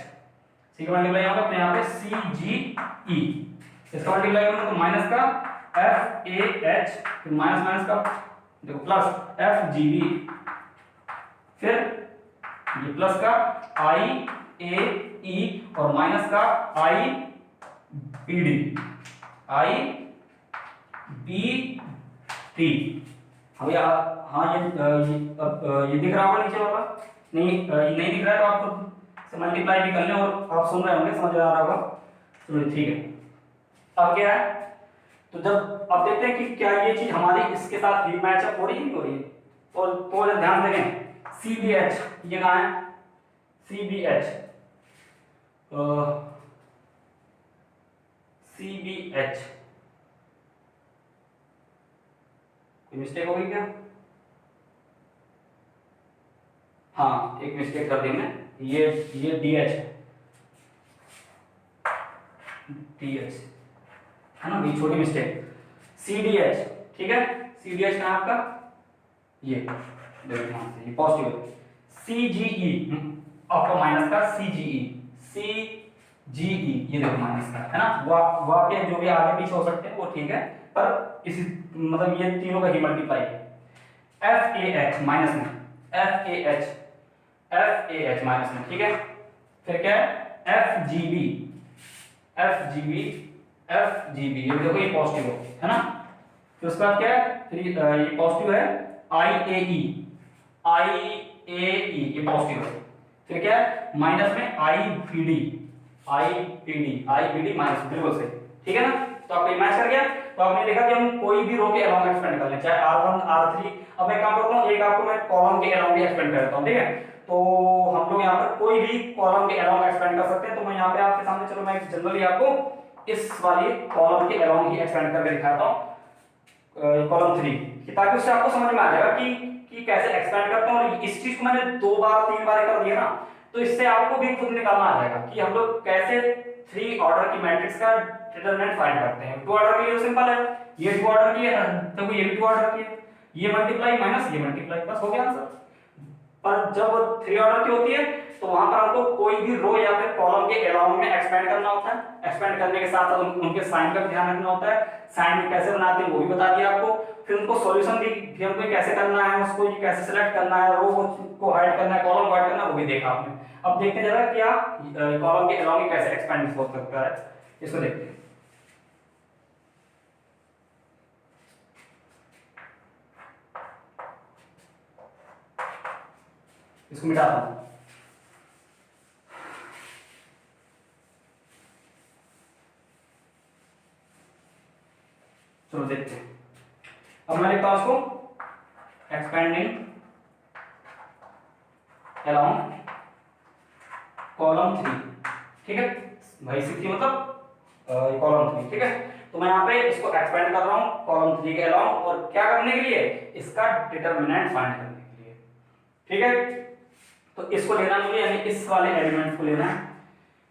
S1: C का मल्टीप्लाई होगा अपने यहाँ पे CGE, इसका मल्टीप्लाई करूंगा तो माइनस का FAH, फिर माइनस माइनस का देखो प्लस FGB, फिर ये प्लस का IAE और माइनस का IBD, अब हाँ ये दिख रहा होगा नीचे वाला, नहीं ये नहीं दिख रहा है तो आप मल्टीप्लाई भी कर लें, और आप सुन रहे होंगे, समझ आ रहा होगा। चलो ठीक है, अब क्या है, तो जब अब देखते हैं कि क्या ये चीज हमारी इसके साथ भी मैच अप हो रही है, नहीं हो रही है। और तो ध्यान दें, CBH ये कहाँ है, CBH कोई मिस्टेक हो गई क्या, हाँ एक मिस्टेक कर दी मैं, ये DH है ना, ये छोटी मिस्टेक, CDH। ठीक है, CDH कहाँ आपका, ये देखो ये पॉजिटिव, CGE आपका माइनस का CGE, GE, ये देखो माइनस का है ना, वो आपके जो भी आगे पीछे हो सकते हैं वो ठीक है, पर इसी मतलब ये तीनों का ही मल्टीप्लाई है। FAH माइनस में, FAH, FAH माइनस में, ठीक है। फिर क्या है FGB, FGB, FGB, ये देखो ये पॉजिटिव है ना। फिर उसके बाद क्या है, फिर ये पॉजिटिव है IAE, IAE ये पॉजिटिव है। फिर क्या है माइनस में IBD, IBD माइनस, बिल्कुल सही, ठीक है ना। तो आपको ये मैच कर गया। तो आपने देखा कि हम कोई भी रो के अलाउंग एक्सपेंड कर लें, चाहे R1 R3। अब मैं काम करता हूँ, एक आपको मैं कॉलम के अलाउंग भी एक्सपेंड करता हूँ, ठीक है। तो हम लोग यहाँ पर कोई भी कॉलम के अलाउंग एक्सपेंड कर सकते हैं। तो मैं यहाँ पे आपके सामने, चलो मैं जनरली आपको इस वाली कॉलम के अलाउंग ही एक्सपेंड करके दिखाता हूँ, कॉलम 3, ताकि उससे आपको समझ में आ जाएगा कि कैसे एक्सपेंड करता हूँ। और इस चीज को मैंने 2 बार 3 बार कर दिया ना, तो इससे आपको भी खुद निकालना आ जाएगा कि हम लोग कैसे 3 ऑर्डर की मैट्रिक्स का डिटरमिनेंट फाइंड करते हैं। 2 ऑर्डर के लिए सिंपल है, ये 2 ऑर्डर की है तो ये भी 2 ऑर्डर की है, ये मल्टीप्लाई माइनस ये मल्टीप्लाई, बस हो गया आंसर। पर जब 3 ऑर्डर की होती है तो वहां पर हमको कोई भी रो या फिर कॉलम के अलाउंग में एक्सपेंड करना होता है। एक्सपेंड करने के साथ साथ उनके साइन का भी ध्यान रखना होता है। साइन कैसे बनाते हैं वो भी बता दिया आपको। फिर उनको सॉल्यूशन भी हमको कैसे करना है, उसको कैसे सिलेक्ट करना है, रो को हाइड करना है, कॉलम को हाइड करना है, वो भी देखा आपने। अब देखते हैं जरा क्या कॉलम के अलाउंग कैसे एक्सपेंड हो सकता है, इसको देखते हैं। इसको मिटाता हूं, चलो देखते हैं। अब मैं लिखता हूं इसको एक्सपेंडिंग अलोंग कॉलम 3, ठीक है भाई, 3 मतलब कॉलम 3, ठीक है। तो मैं यहाँ पे इसको एक्सपेंड कर रहा हूँ कॉलम 3 के अलाउंग, और क्या करने के लिए, इसका डिटरमिनेंट फाइंड करने के लिए, ठीक है। तो इसको लेना मुझे, यानी इस वाले एलिमेंट को लेना है।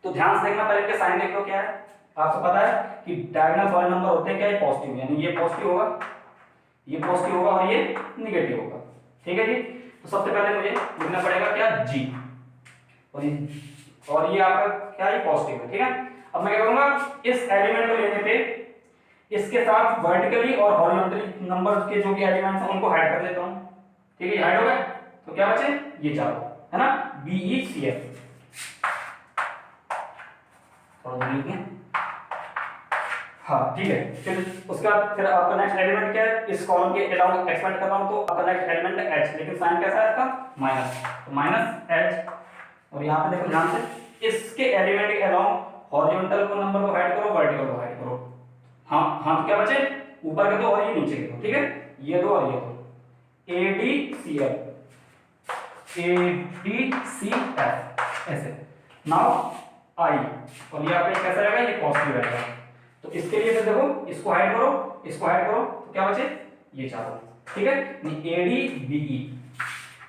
S1: तो ध्यान से देखना, पहले इनके साइन देख लो क्या है। आपको पता है कि डायगोनल वाले नंबर होते हैं क्या, ये पॉजिटिव, यानी ये पॉजिटिव होगा, ये पॉजिटिव होगा और ये नेगेटिव होगा, ठीक है जी। तो सबसे पहले मुझे लिखना पड़ेगा क्या, G, और ये आपका क्या है, पॉजिटिव है, ठीक है। अब मैं क्या करूंगा, इस एलिमेंट को लेने पे इसके साथ वर्टिकली और हॉरिजॉन्टली नंबर के जो भी एलिमेंट्स हैं उनको हाइड कर देता हूं, ठीक है। ये हाइड हो गए तो क्या बचे, ये चारों, है ना, BECF। थोड़ा लिख लें, हाँ ठीक है। फिर उसका फिर आपका नेक्स्ट एलिमेंट क्या है, इस कॉलम के अलाउंग एक्सपेंड कर रहा हूं, तो आपका नेक्स्ट एलिमेंट है H, लेकिन साइन कैसा है इसका, माइनस, तो माइनस H। और यहाँ पे देखो ध्यान से, इसके एलिमेंट के अलाउंग हॉरिजॉन्टल को नंबर को हाइड करो, वर्टिकल को हाइड करो। हाँ हाँ, तो क्या बचे, ऊपर के दो और ये नीचे के दो, ठीक है, ये दो और ये दो, ADCF, ADCF ऐसे। नाउ I, और ये आपका कैसा रहेगा, ये पॉजिटिव रहेगा। तो इसके लिए फिर देखो, इसको हाइड करो, इसको हाइड करो, तो क्या बचे, ये चारों, ठीक है। ADBE,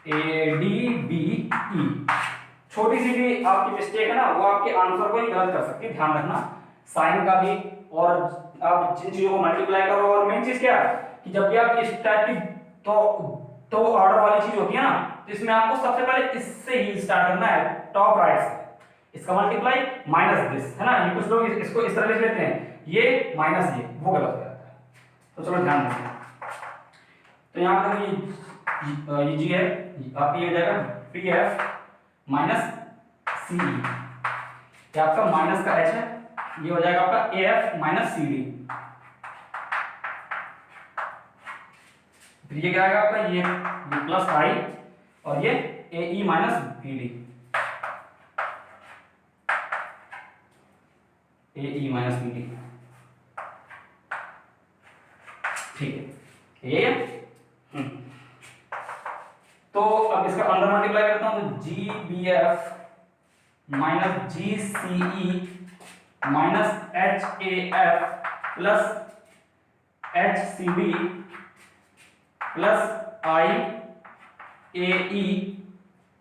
S1: ADBE, छोटी सी भी आपकी मिस्टेक है ना, वो आपके आंसर को ही गलत कर सकती है, ध्यान रखना। साइन का भी, और आप जिन चीजों को मल्टीप्लाई करो, और मेन चीज क्या है कि जब भी आप इस टाइप की तो ऑर्डर वाली चीज होती है ना, तो इसमें आपको सबसे पहले इससे ही स्टार्ट करना है, टॉप राइट से। इसका मल्टीप्लाई माइनस दिस, है ना, ये कुछ लोग इसको इस तरह लिख लेते हैं, ये माइनस ये, वो गलत हो जाता है। तो चलो ध्यान रखिए। तो यहाँ पर ये G है, आपकी ये हो जाएगा PF माइनस CE, ये आपका माइनस का H है, ये हो जाएगा आपका AF माइनस CD। फिर ये क्या आएगा आपका, ये प्लस I, और ये AE minus BD, AE minus BD, ठीक है, ये तो अब इसका अंदर मल्टीप्लाई करता हूं, तो GBF minus GCE minus HAF plus HCB plus IAE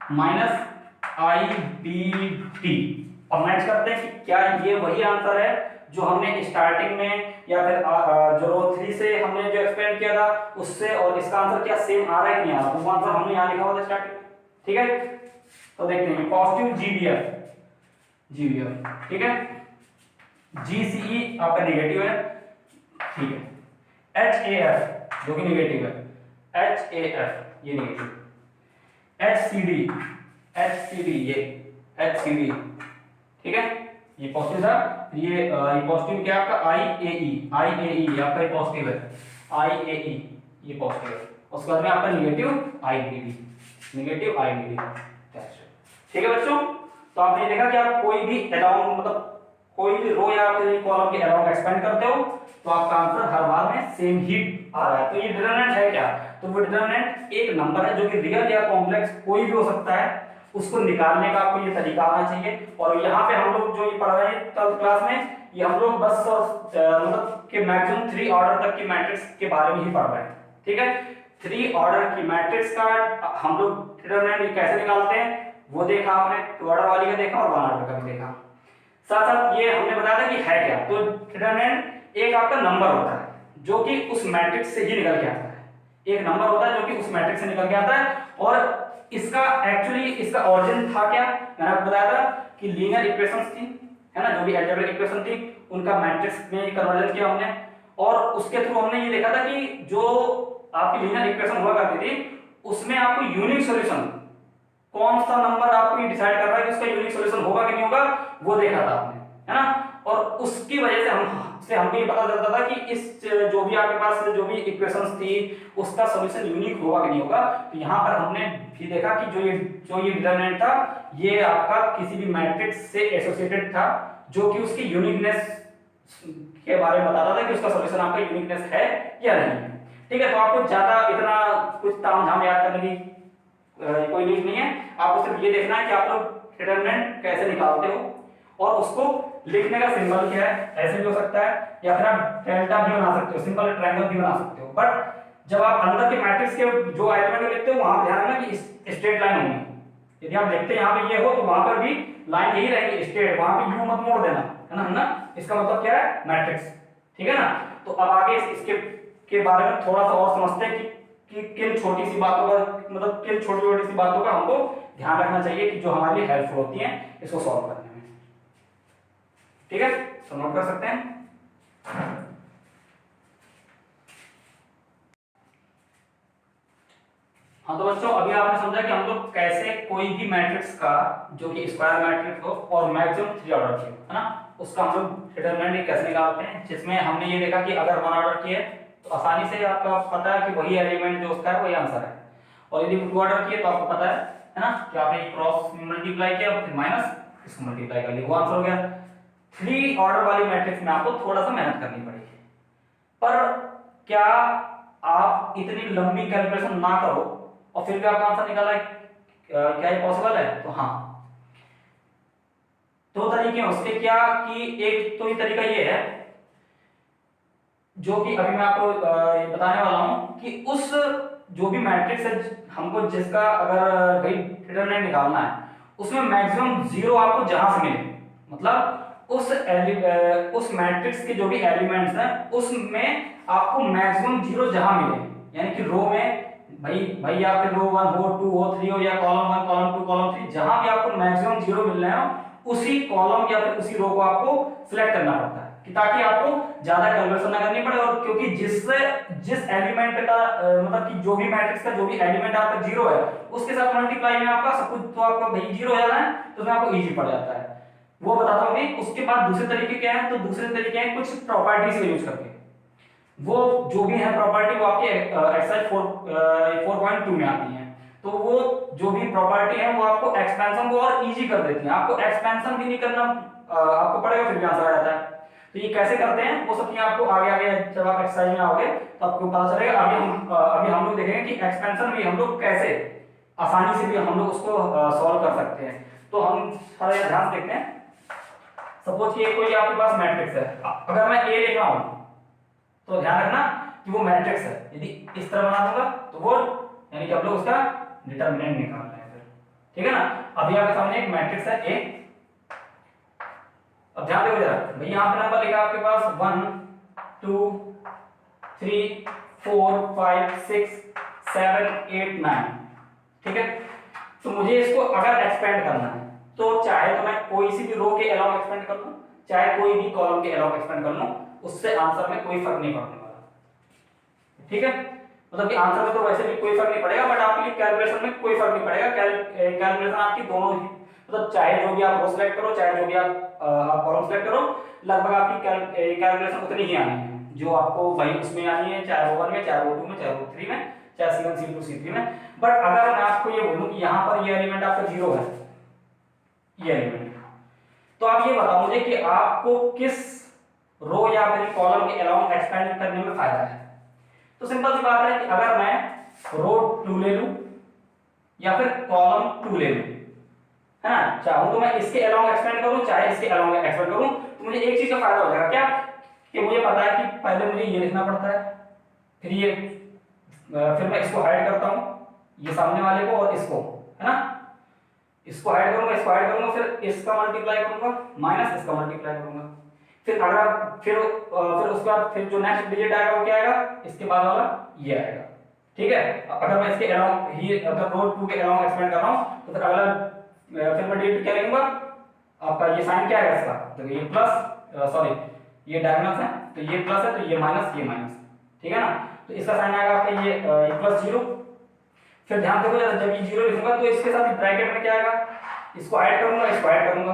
S1: minus IBD। अब मैच करते हैं कि क्या ये वही आंसर है जो हमने स्टार्टिंग में, या फिर जो रो 3 से हमने जो एक्सपेंड किया था उससे, और इसका आंसर क्या सेम आ रहा है कि नहीं आ रहा। वो आंसर हमने यहाँ लिखा हुआ था स्टार्टिंग, ठीक है। तो देखते हैं पॉजिटिव GBF, GVF, ठीक है। GCE आपका नेगेटिव है, ठीक है। HAF जो कि नेगेटिव है, HAF ये नेगेटिव, HCD ये HCD, ठीक है, ये पॉजिटिव था। ये पॉजिटिव क्या आपका IAE आपका ये पॉजिटिव है, IAE ये पॉजिटिव है। उसके बाद में आपका नेगेटिव IBD, ठीक है बच्चों। तो आपने देखा कि आप कोई भी अलाउंग मतलब कोई भी रो या फिर कॉलम के अलाउंग एक्सपेंड करते हो तो आपका आंसर हर बार में सेम ही आ रहा है। तो ये डिटरमिनेंट है क्या? तो वो डिटरमिनेंट एक नंबर है जो कि रियल या कॉम्प्लेक्स कोई भी हो सकता है, उसको निकालने का आपको ये तरीका आना चाहिए। और यहाँ पे हम लोग जो ये पढ़ रहे हैं कल क्लास में, ये हम लोग बस मतलब कि मैक्सिमम 3 ऑर्डर तक की मैट्रिक्स के बारे में ही पढ़ रहे हैं, ठीक है। 3 ऑर्डर की मैट्रिक्स का हम लोग डिटरमिनेंट कैसे निकालते हैं वो देखा आपने, 2 ऑर्डर वाली का देखा और 1 ऑर्डर का भी देखा। साथ साथ ये हमने बताया था कि है क्या। तो डिटरमिनेंट एक आपका नंबर होता है जो कि उस मैट्रिक्स से ही निकल के आता है, एक नंबर होता है जो कि उस मैट्रिक्स से निकल के आता है। और इसका एक्चुअली इसका ओरिजिन था क्या, मैंने आपको बताया था कि लीनियर इक्वेशंस थी, है ना, जो भी अलजेब्रिक इक्वेशन थी उनका मैट्रिक्स में कन्वर्जन किया हमने। और उसके थ्रू हमने ये देखा था कि जो आपकी लीनियर इक्वेशन हुआ करती थी उसमें आपको यूनिक सॉल्यूशन कौन सा नंबर आपको ये डिसाइड कर रहा है कि उसका यूनिक सॉल्यूशन होगा कि नहीं होगा, वो देखा था आपने, है ना। और उसकी वजह से हमको ये पता चलता था कि इस जो भी आपके पास जो भी इक्वेशंस थी उसका सॉल्यूशन यूनिक होगा कि नहीं होगा। तो यहाँ पर हमने भी देखा कि जो ये डिटरमिनेंट था ये आपका किसी भी मैट्रिक्स से एसोसिएटेड था जो कि उसकी यूनिकनेस के बारे में बताता था कि उसका सॉल्यूशन आपका यूनिकनेस है या नहीं है, ठीक है। तो आपको ज्यादा इतना कुछ तामझाम याद करने की कोई नीड नहीं है, आपको सिर्फ ये देखना है कि आप लोग डिटरमिनेंट कैसे निकालते हो और उसको लिखने का सिंबल क्या है, ऐसे भी हो सकता है या फिर आप डेल्टा भी बना सकते हो, सिंपल ट्रायंगल भी बना सकते हो। बट जब आप अंदर के मैट्रिक्स के जो एलिमेंट लिखते हो वहां ध्यान रखना कि स्ट्रेट लाइन होगी। यदि आप देखते हैं यहाँ पे ये हो तो वहां पर भी लाइन यही रहेगी स्ट्रेट, वहां पे यू मत मोड़ देना, है ना। इसका मतलब क्या है, मैट्रिक्स, ठीक है ना। तो अब आगे इसके के बारे में थोड़ा सा और समझते हैं कि किन छोटी सी बातों का मतलब किन छोटी छोटी सी बातों का हमको ध्यान रखना चाहिए कि जो हमारे लिए हेल्पफुल होती हैं इसको सॉल्व करने में, ठीक है। तो नोट कर सकते हैं। हाँ तो बच्चों अभी आपने समझा कि हम लोग कैसे कोई भी मैट्रिक्स का जो कि स्क्वायर मैट्रिक्स हो और मैक्सिमम 3 ऑर्डर की हो, है ना, उसका हम लोग डिटरमिनेंट कैसे निकालते हैं। जिसमें हमने ये देखा कि अगर 1 ऑर्डर की है तो आसानी से आपको पता है कि वही एलिमेंट जो उसका है वही आंसर है। और यदि 2 ऑर्डर की है तो आपको पता है ना, कि आपने क्रॉस मल्टीप्लाई किया फिर माइनस इसको मल्टीप्लाई कर लिया, वो आंसर हो गया। 3 ऑर्डर वाली मैट्रिक्स में आपको थोड़ा सा मेहनत करनी पड़ेगी, पर क्या आप इतनी लंबी कैलकुलेशन ना करो और फिर भी आपका आंसर निकाला है, क्या ये पॉसिबल है? तो हाँ, 2 तरीके हैं उसके। क्या कि एक तो ये तरीका ये है जो कि अभी मैं आपको बताने वाला हूं कि उस जो भी मैट्रिक्स है हमको जिसका अगर भाई डिटरमिनेंट निकालना है उसमें मैक्सिमम 0 आपको जहां से मिले, मतलब उस मैट्रिक्स के जो भी एलिमेंट्स हैं उसमें आपको मैक्सिमम 0 जहां मिले, यानी कि रो में भाई या फिर रो 1 हो 2 हो 3 हो या कॉलम 1 कॉलम 2 कॉलम 3 जहां भी आपको मैक्सिमम 0 मिल रहे हो उसी कॉलम या फिर उसी रो को आपको सिलेक्ट करना पड़ता है कि ताकि आपको ज्यादा कैलकुलेशन ना करनी पड़े। और क्योंकि जिस एलिमेंट का मतलब कि जो भी मैट्रिक्स का जो भी एलिमेंट आपका 0 है उसके साथ मल्टीप्लाई में आपका सब कुछ तो आपका भाई 0 हो जाना है, तो उसमें आपको इजी पड़ जाता है। वो बताता हूं अभी। उसके बाद दूसरे तरीके क्या है, तो दूसरे तरीके हैं कुछ प्रॉपर्टीज का यूज करके। वो जो भी है प्रॉपर्टी वो आपके एक्सरसाइज 4.2 में आती है। तो वो जो भी प्रॉपर्टी है वो आपको एक्सपेंशन को और इजी कर देती है, आपको एक्सपेंशन भी नहीं करना आपको पड़ेगा फिर भी आंसर आ जाता है। तो ये कैसे करते हैं वो सब चीजें आपको आगे आगे जब आप एक्सरसाइज में आओगे तो आपको पता चलेगा। अभी हम लोग देखेंगे कि एक्सपेंशन भी हम लोग कैसे आसानी से भी हम लोग उसको सॉल्व कर सकते हैं। तो हम सारा ध्यान से देखते हैं। सपोज कि कोई आपके पास मैट्रिक्स है, अगर मैं ए लिख रहा हूं तो ध्यान रखना कि वो मैट्रिक्स है। यदि इस तरह बना दूंगा तो वो यानी कि हम लोग उसका डिटरमिनेंट निकाल रहे हैं फिर, ठीक है ना। अभी आपके सामने एक मैट्रिक्स है ए। अब ध्यान देखो जरा, भाई यहां पे नंबर लिखा आपके पास 1 2 3 4 5 6 7 8 9, ठीक है। तो मुझे इसको अगर एक्सपेंड करना है तो चाहे तो मैं कोई सी भी रो के अलाउ एक्सपेंड कर लूं, चाहे कोई भी कॉलम के अलाउ एक्सपेंड कर लूं, उससे आंसर में कोई फर्क नहीं पड़ने वाला। ठीक है, मतलब कि आंसर में तो वैसे भी कोई फर्क नहीं पड़ेगा, बट आपके लिए कैलकुलेशन में कोई फर्क नहीं पड़ेगा। कैलकुलेशन आपकी दोनों ही, मतलब चाहे जो भी आप रो सेलेक्ट करो, चाहे जो भी आप कॉलम सेलेक्ट करो, लगभग आपकी कैलकुलेशन उतनी ही आनी है जो आपको भाई उसमें आनी है, चाहे रो 1 में, चाहे रो 2 में, चाहे रो 3 में, चाहे C1 C2 C3 में। बट अगर मैं आपको ये बोलूं कि यहाँ पर ये एलिमेंट आपका 0 है, ये एलिमेंट, तो आप ये बताओ मुझे कि आपको किस रो या फिर कॉलम के अलाउ एक्सपेंड करने में फायदा है। तो सिंपल सी बात है कि अगर मैं रो 2 ले लूं या फिर कॉलम 2 ले लूं, है ना, चाहूं तो मैं इसके अलाउ एक्सपेंड करूं, चाहे इसके अलाउ एक्सपेंड करूं, तो मुझे एक चीज का फायदा हो जाएगा, क्या कि मुझे पता है कि पहले मुझे ये लिखना पड़ता है, फिर मैं इसको हाइड करता हूं, ये सामने वाले को और इसको, है ना, इसको हाइड करूंगा, इसको हाइड करूंगा, फिर इसका मल्टीप्लाई करूंगा माइनस इसका मल्टीप्लाई करूंगा, फिर अगर फिर उसके बाद फिर जो नेक्स्ट डिजिट आएगा वो क्या आएगा, इसके बाद वाला ये आएगा। ठीक है, अगर मैं इसके अलाउ ही अगर रो 2 के अलाउ एक्सपेंड कर रहा हूं तो फिर अगला फिर मैं डिजिट क्या लिखूंगा, आपका ये साइन क्या है इसका, तो ये प्लस, सॉरी ये डायगोनल्स है तो ये प्लस है तो ये माइनस, ये माइनस, ठीक है ना, तो इसका साइन आएगा आपका ये प्लस 0। फिर ध्यान देखो जब ये 0 लिखूंगा तो इसके साथ ब्रैकेट में क्या आएगा, इसको ऐड करूंगा, इसको ऐड करूंगा,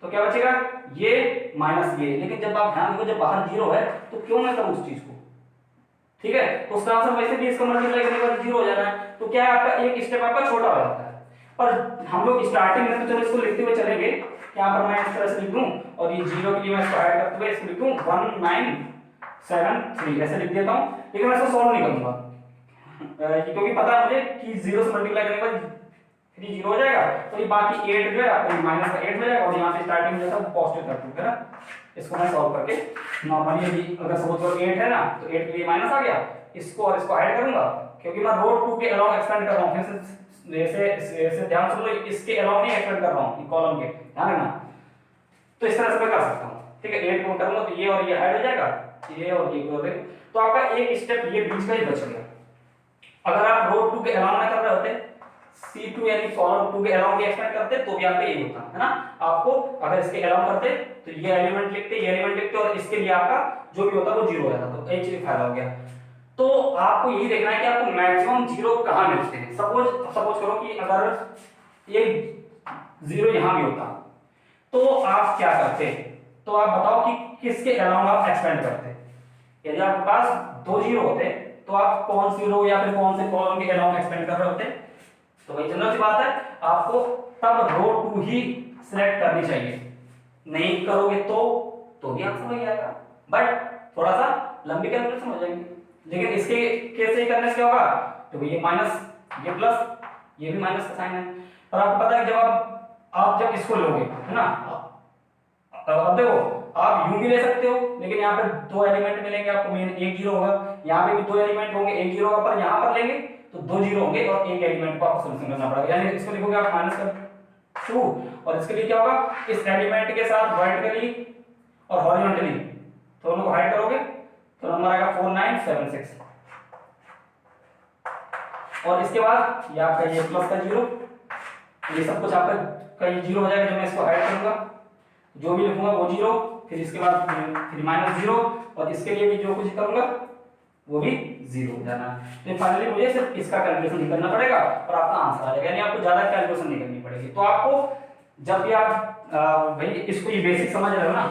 S1: तो क्या बचेगा ये माइनस ये। लेकिन जब आप ध्यान देखो जब बाहर 0 है तो क्यों ना करूं उस चीज को, ठीक है, तो उसका आंसर वैसे भी इसका मल्टीप्लाई करने के बाद 0 हो जाना है, तो क्या है आपका एक स्टेप आपका छोटा हो जाता है। पर हम लोग स्टार्टिंग में तो चलो इसको लिखते हुए चलेंगे, यहाँ पर मैं इस तरह से लिख दूं और ये 0 के लिए मैं इसको ऐड करते हुए इसको लिख दूं 1973 ऐसे लिख देता हूं, लेकिन मैं इसको सॉल्व नहीं करूंगा क्योंकि पता है मुझे कि 0 से मल्टीप्लाई करने के बाद 3 0 हो जाएगा, तो ये बाकी 8 जो है आपको माइनस का 8 हो जाएगा और यहाँ पे स्टार्टिंग में जैसा पॉजिटिव कर दूंगा ना, इसको मैं सॉल्व करके नॉर्मली यदि अगर सपोज करो 8 है ना तो 8 के लिए माइनस आ गया, इसको और इसको ऐड करूंगा क्योंकि मैं रो 2 के अलाउ एक्सपेंड कर रहा हूं, फिर से ध्यान सुन लो, इसके अलाउ नहीं एक्सपेंड कर रहा हूं, ये कॉलम के, ध्यान रखना, तो इस तरह से मैं कर सकता हूं। ठीक है, 8 को करूंगा तो ये और ये ऐड हो जाएगा, ये और ये हो गया, तो आपका एक स्टेप ये बीच का ही बच गया। अगर आप रो 2 के अलाउ ना कर रहे होते, C2 यानी कॉलम 2 के अलाउ भी एक्सपेंड करते तो भी आपका ये होता है ना, आपको अगर इसके अलाउ करते तो ये एलिमेंट लिखते, ये एलिमेंट लिखते और इसके लिए आपका जो भी होता वो 0 हो जाता, तो एक चीज फायदा हो गया। तो आपको यही देखना है कि आपको मैक्सिमम 0 कहां मिलते हैं। सपोज करो कि अगर ये 0 यहां भी होता तो आप क्या करते, तो आप बताओ कि किसके अलावा आप एक्सपेंड करते। यदि आपके पास 2 0 होते तो आप कौन सी रो या फिर कौन से कॉलम के अलावा एक्सपेंड कर रहे होते, तो वही जनरल सी बात है, आपको तब रो 2 ही सिलेक्ट करनी चाहिए, नहीं करोगे तो भी आंसर वही आएगा, बट थोड़ा सा लंबी कैलकुलेशन हो जाएगी। लेकिन इसके केस से करने से क्या होगा, तो ये माइनस ये प्लस, ये भी माइनस का साइन है, और आपको पता है जब आप जब इसको लोगे, है ना, अब देखो आप यूं भी ले सकते हो, लेकिन यहाँ पे 2 एलिमेंट मिलेंगे आपको, मेन एक 0 होगा, यहाँ पे भी 2 एलिमेंट होंगे, एक 0 होगा, पर यहाँ पर लेंगे तो 2 0 होंगे और एक एलिमेंट को आपको सॉल्यूशन करना पड़ेगा, यानी इसको लिखोगे आप -2 और इसके लिए क्या होगा, इस एलिमेंट के साथ वर्टिकली और हॉरिजॉन्टली दोनों को हाइड करोगे तो नंबर आएगा 4976, और इसके बाद ये आपका ये प्लस का 0, ये सब कुछ आपका ये 0 हो जाएगा, जब मैं इसको हाइड करूंगा जो भी लिखूंगा वो 0, फिर इसके बाद फिर -0 और इसके लिए भी जो कुछ करूंगा वो भी 0 हो जाना। तो फाइनली मुझे सिर्फ इसका कैलकुलेशन ही करना पड़ेगा और आपका आंसर आ जाएगा, यानी आपको ज्यादा कैलकुलेशन नहीं करनी पड़ेगी। तो आपको जब भी आप भाई इसको ये बेसिक समझ रहे हो ना,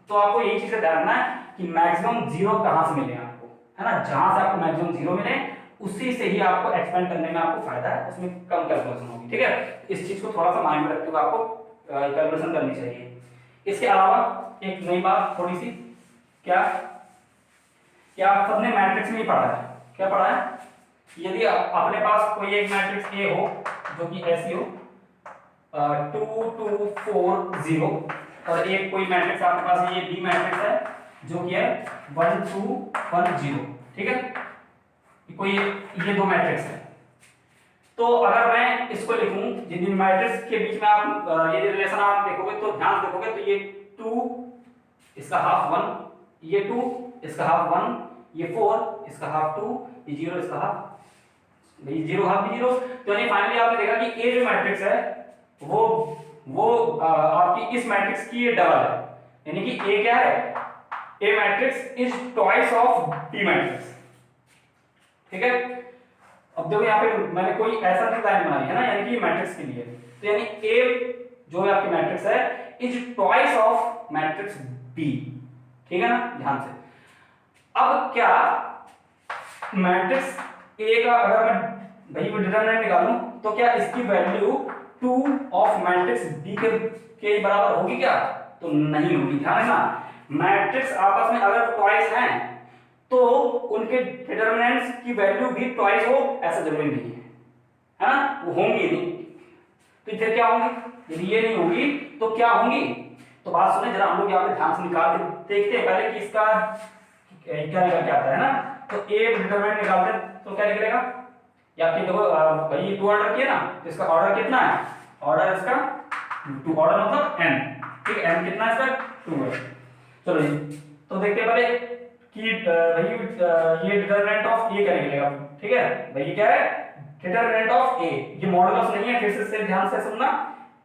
S1: तो आपको यही चीज ध्यान रखना है कि मैक्सिमम 0 कहां से मिले आपको, है ना, जहां से आपको मैक्सिमम 0 मिले उसी से ही आपको एक्सपेंड करने में आपको फायदा है, उसमें कम कैलकुलेशन होगी। ठीक है, इस चीज को थोड़ा सा माइंड में रखते हुए आपको कैलकुलेशन करनी चाहिए। इसके अलावा एक नई बात थोड़ी सी, क्या आप सबने मैट्रिक्स में ही पढ़ा है, क्या पढ़ा है, यदि अपने पास कोई एक मैट्रिक्स ए हो जो कि ऐसी हो 2 2 4 0 और एक कोई मैट्रिक्स आपके पास ये बी मैट्रिक्स है जो कि है 1 2 1 0, ठीक है, कोई ये 2 मैट्रिक्स है, तो अगर मैं इसको लिखूं जिन मैट्रिक्स के बीच में आप ये रिलेशन आप देखोगे तो ध्यान से देखोगे तो ये 2 इसका हाफ 1, ये 2 इसका हाफ 1, ये 4 इसका हाफ 2, ये 0 इसका हाफ, ये 0 हाफ भी 0, तो यानी फाइनली आपने देखा कि ए जो मैट्रिक्स है वो वो आपकी इस मैट्रिक्स की ये डबल है, यानी कि ए क्या है, A matrix is twice of B matrix. ठीक है, अब देखो यहाँ पे मैंने कोई ऐसा लाइन बनाई है ना, यानी कि मैट्रिक्स के लिए, तो यानी ए जो है आपकी मैट्रिक्स है is twice of matrix B. ठीक है ना, ध्यान से। अब क्या मैट्रिक्स ए का अगर मैं भाई डिटरमिनेंट निकालूं तो क्या इसकी वैल्यू 2 ऑफ मैट्रिक्स बी के बराबर होगी क्या, तो नहीं होगी। ध्यान रखना, मैट्रिक्स आपस में अगर ट्वाइस हैं तो उनके डिटरमिनेंट्स की वैल्यू भी ट्वाइस हो ऐसा जरूरी नहीं है ना, वो होंगी नहीं, तो फिर क्या होंगी, यदि ये नहीं होगी तो क्या होंगी। तो बात सुने जरा, हम लोग यहाँ पे ध्यान से निकाल के देखते हैं पहले कि इसका क्या निकल के आता है ना। तो ए डिटरमिनेंट निकालते हैं तो क्या निकलेगा, या आपके देखो भाई 2 ऑर्डर किया ना, तो इसका ऑर्डर कितना है, ऑर्डर इसका 2, ऑर्डर मतलब n। ठीक है, n कितना है इसका 2 है। चलो जी, तो देखते हैं पहले कि भाई ये डिटरमिनेंट ऑफ ए क्या निकलेगा। ठीक है भाई, क्या है डिटरमिनेंट ऑफ ए, ये मॉडुलस नहीं है, फिर से ध्यान से सुनना,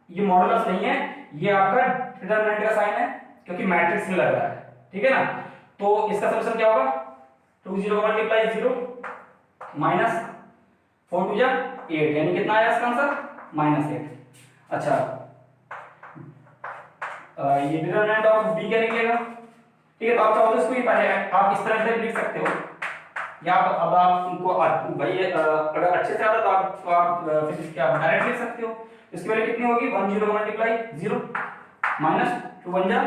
S1: ये मॉडुलस नहीं है, ये आपका डिटरमिनेंट का साइन है क्योंकि मैट्रिक्स में लग रहा है। ठीक है ना, तो इसका सॉल्यूशन क्या होगा, 2 0 मल्टीप्लाई 0 माइनस 4 2 जा 8, यानी कितना आया इसका आंसर -8। अच्छा, ये डिटरमिनेंट ऑफ बी क्या निकलेगा। ठीक है, तो आप चाहो तो इसको ही पहले आप इस तरह से लिख सकते हो, या अब आप उनको भाई अगर अच्छे से आता तो आप फिर क्या डायरेक्ट लिख सकते हो। इसकी वैल्यू कितनी होगी, 1 0 मल्टीप्लाई 0 माइनस 2 1 जा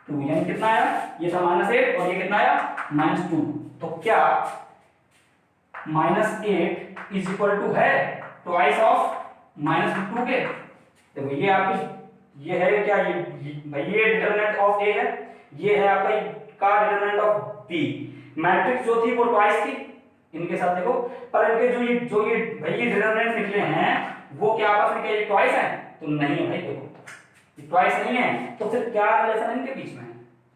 S1: 2, यानी कितना आया, ये था -8 और ये कितना आया -2। तो क्या -8 इज इक्वल टू है ट्वाइस ऑफ -2 के। देखो ये आपकी ये है क्या, ये भाई ये डिटरमिनेंट ऑफ ए है, ये है आपका का डिटरमिनेंट ऑफ बी। मैट्रिक्स जो थी वो ट्वाइस थी इनके साथ देखो, पर इनके जो ये भाई ये डिटरमिनेंट निकले हैं वो क्या आपस में क्या ये ट्वाइस है, तो नहीं है भाई, देखो ये ट्वाइस नहीं है, तो फिर क्या रिलेशन है इनके बीच में,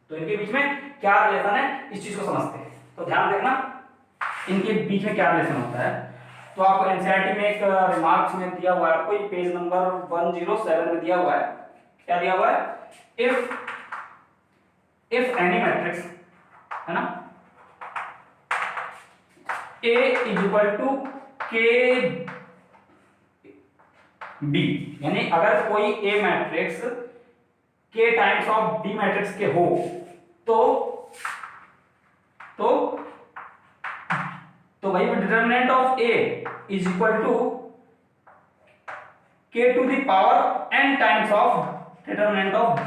S1: तो इनके बीच में क्या रिलेशन है इस चीज को समझते हैं। तो ध्यान देखना इनके बीच में क्या रिलेशन होता है। तो आपको एनसीईआरटी में एक रिमार्क्स में दिया हुआ है, आपको पेज नंबर 107 में दिया हुआ है, क्या दिया हुआ है, इफ एनी मैट्रिक्स है ना, A is equal to K B, यानी अगर कोई A matrix K times of B matrix के हो तो भाई determinant of A is equal to K to the power n times of determinant of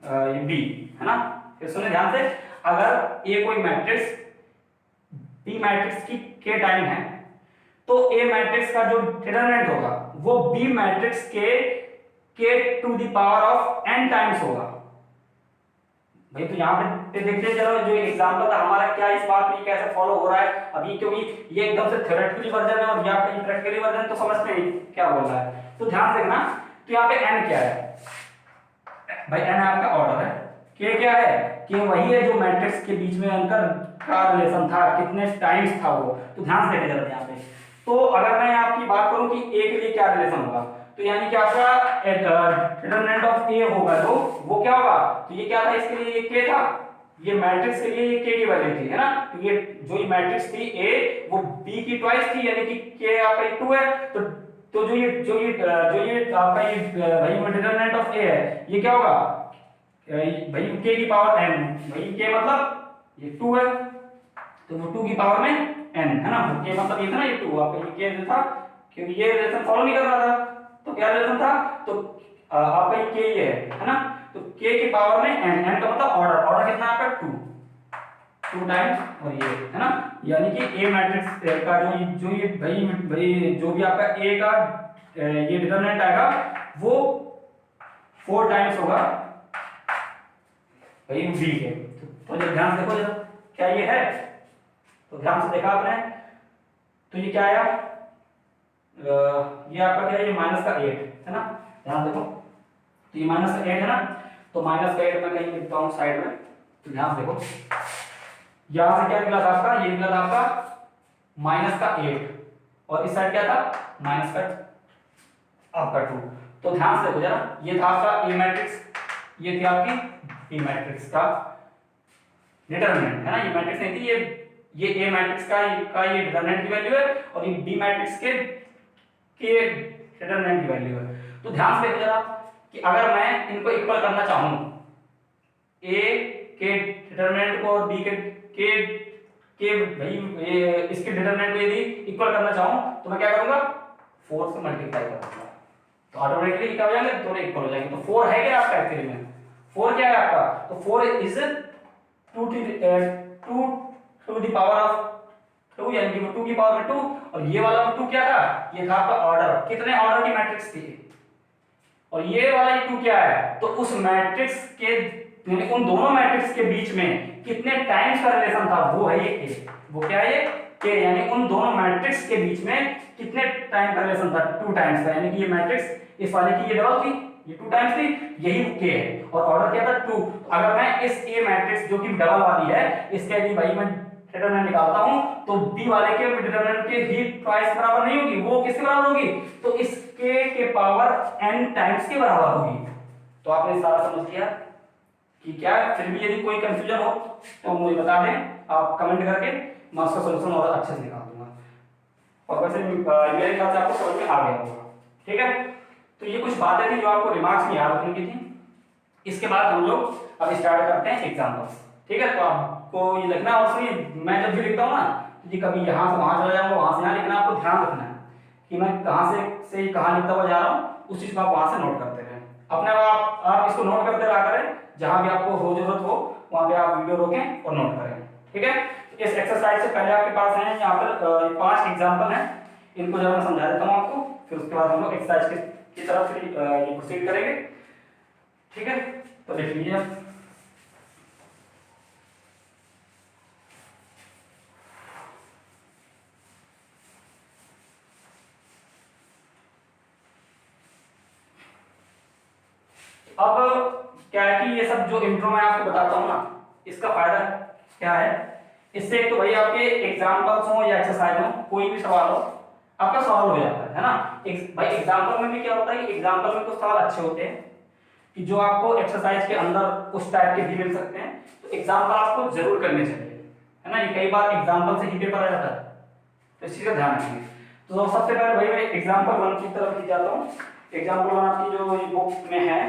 S1: B, है ना। फिर सुनिए ध्यान से, अगर A कोई मैट्रिक्स B मैट्रिक्स की K टाइम है तो A मैट्रिक्स का जो डिटरमिनेंट होगा वो B मैट्रिक्स के K to the power of n times होगा। भाई तो यहाँ पे देखते हैं चलो, जो एग्जांपल था हमारा क्या इस बात में कैसे फॉलो हो रहा है अभी, क्योंकि ये एकदम से थ्योरेटिकली वर्जन है और यहाँ पे प्रैक्टिकली वर्जन, तो समझते हैं क्या बोल रहा है। तो ध्यान देखना, तो यहाँ पे n क्या है भाई, n आपका ऑर्डर है, k क्या है, k वही है जो मैट्रिक्स के बीच में अंतर का रिलेशन था, कितने टाइम्स था वो। तो ध्यान से देखिए जरा यहाँ पे, तो अगर मैं आपकी बात करूं कि a के लिए क्या रिलेशन होगा, तो यानी कि आपका डिटरमिनेंट ऑफ a होगा तो वो क्या होगा, तो ये क्या था, इसके लिए ये k था, ये मैट्रिक्स के लिए ये k की वैल्यू थी, है ना। तो ये जो ये मैट्रिक्स थी a वो b की ट्वाइस थी, यानी कि k आपका 2 है, तो जो ये आपका ये भाई डिटरमिनेंट ऑफ a है, ये क्या होगा भाई k की पावर n, भाई k मतलब ये 2 है तो वो 2 की पावर में n, है ना। k मतलब ये था ना, ये 2 आपका ये k था, क्योंकि ये रिलेशन फॉलो नहीं कर रहा था, तो क्या रिलेशन था, तो आपका ये k ये है ना, तो k की पावर में n का मतलब ऑर्डर कितना आपका 2 टाइम्स और ये, है ना। यानी कि a मैट्रिक्स का जो ये भाई जो भी आपका a का ये डिटरमिनेंट आएगा वो 4 टाइम्स होगा भाई b के। तो जब ध्यान से देखो जरा क्या ये है, तो ध्यान से देखा आपने, तो ये क्या आया, ये आपका क्या है, ये -8 है ना। ध्यान देखो, तो ये -8 है ना, तो -8 में कहीं लिखता हूं साइड में, तो ध्यान से देखो यहां से क्या निकला था आपका, ये निकला था आपका -8 और इस साइड क्या था आपका 2। तो ध्यान से देखो जरा, ये था आपका ए मैट्रिक्स, ये थी आपकी बी मैट्रिक्स का डिटरमिनेंट, है ना। ये मैट्रिक्स नहीं थी, ये ए मैट्रिक्स का ये डिटरमिनेंट की वैल्यू है और ये बी मैट्रिक्स के डिटरमिनेंट की वैल्यू है। तो ध्यान से देखो जरा कि अगर मैं इनको इक्वल करना चाहूं, ए के डिटरमिनेंट को और बी के भाई इसके डिटरमिनेंट को यदि इक्वल करना चाहूं तो मैं क्या करूंगा, 4 से मल्टीप्लाई करूंगा, तो ऑटोमेटिकली क्या हो जाएंगे, दोनों इक्वल हो जाएंगे। तो 4 है क्या आपका एक्चुअली में, 4 क्या है आपका, तो 4 is 2 to the power of 2, यानी कि 2 की पावर में 2, और ये वाला 2 क्या था, ये था आपका ऑर्डर, कितने ऑर्डर की मैट्रिक्स थी, और ये वाला ये 2 क्या है, तो उस मैट्रिक्स के यानी उन दोनों मैट्रिक्स के बीच में कितने टाइम्स का रिलेशन था, वो है ये के, वो क्या है ये के, यानी उन दोनों मैट्रिक्स के बीच में कितने टाइम का रिलेशन था, 2 टाइम्स का, यानी कि ये मैट्रिक्स इस वाले की ये डबल थी, ये 2 टाइम्स थी, यही के है, और ऑर्डर क्या था 2। अगर मैं इस ए मैट्रिक्स जो कि डबल वाली है इसके यदि भाई मैं डिटरमिनेंट निकालता हूं तो बी वाले के डिटरमिनेंट के ही ट्वाइस बराबर नहीं होगी, वो किसके बराबर होगी, तो इसके के पावर n टाइम्स के बराबर होगी। तो आपने सारा समझ लिया कि क्या, फिर भी यदि कोई कंफ्यूजन हो तो मुझे बता दें, आप कमेंट करके मैं उसका सॉल्यूशन और अच्छे से निकाल दूंगा, और वैसे मेरे ख्याल से आपको समझ में आ गया होगा, ठीक है। तो ये कुछ बातें थी जो आपको रिमार्क्स में याद रखने की थी। इसके बाद हम लोग अब स्टार्ट करते हैं एग्जांपल्स, ठीक है। तो आपको ये लिखना, और सुनिए मैं जब भी लिखता हूँ ना, कि कभी यहाँ से वहाँ चला जाऊँगा, वहाँ से यहाँ लिखना, आपको ध्यान रखना है कि मैं कहाँ से कहाँ लिखता हुआ जा रहा हूँ, उस चीज़ को आप वहाँ से नोट करते रहें अपने आप इसको नोट करते रहा करें, जहाँ भी आपको हो जरूरत हो वहाँ पे आप वीडियो रोकें और नोट करें, ठीक है। इस एक्सरसाइज से पहले आपके पास है यहाँ पर 5 एग्जाम्पल हैं, इनको जब मैं समझा देता हूँ आपको, फिर उसके बाद हम लोग एक्सरसाइज की तरफ ये प्रोसीड करेंगे, ठीक है। तो देख लीजिए आप, अब क्या है कि ये सब जो इंट्रो मैं आपको बताता हूँ ना, इसका फायदा क्या है, इससे एक तो भाई आपके एग्जाम्पल्स हो या एक्सरसाइज हो, कोई भी सवाल हो आपका सॉल्व हो जाता है ना। भाई एग्जाम्पल में भी क्या होता है कि एग्जाम्पल में कुछ सवाल अच्छे होते हैं कि जो आपको एक्सरसाइज के अंदर उस टाइप के भी मिल सकते हैं, तो एग्जाम्पल आपको जरूर करने चाहिए, है ना। ये कई बार एग्जाम्पल से ही पेपर आ जाता है, तो इस चीज का ध्यान रखिए। तो सबसे पहले भाई मैं एग्जाम्पल 1 की तरफ जाता हूँ। एग्जाम्पल 1 आपकी जो बुक में है,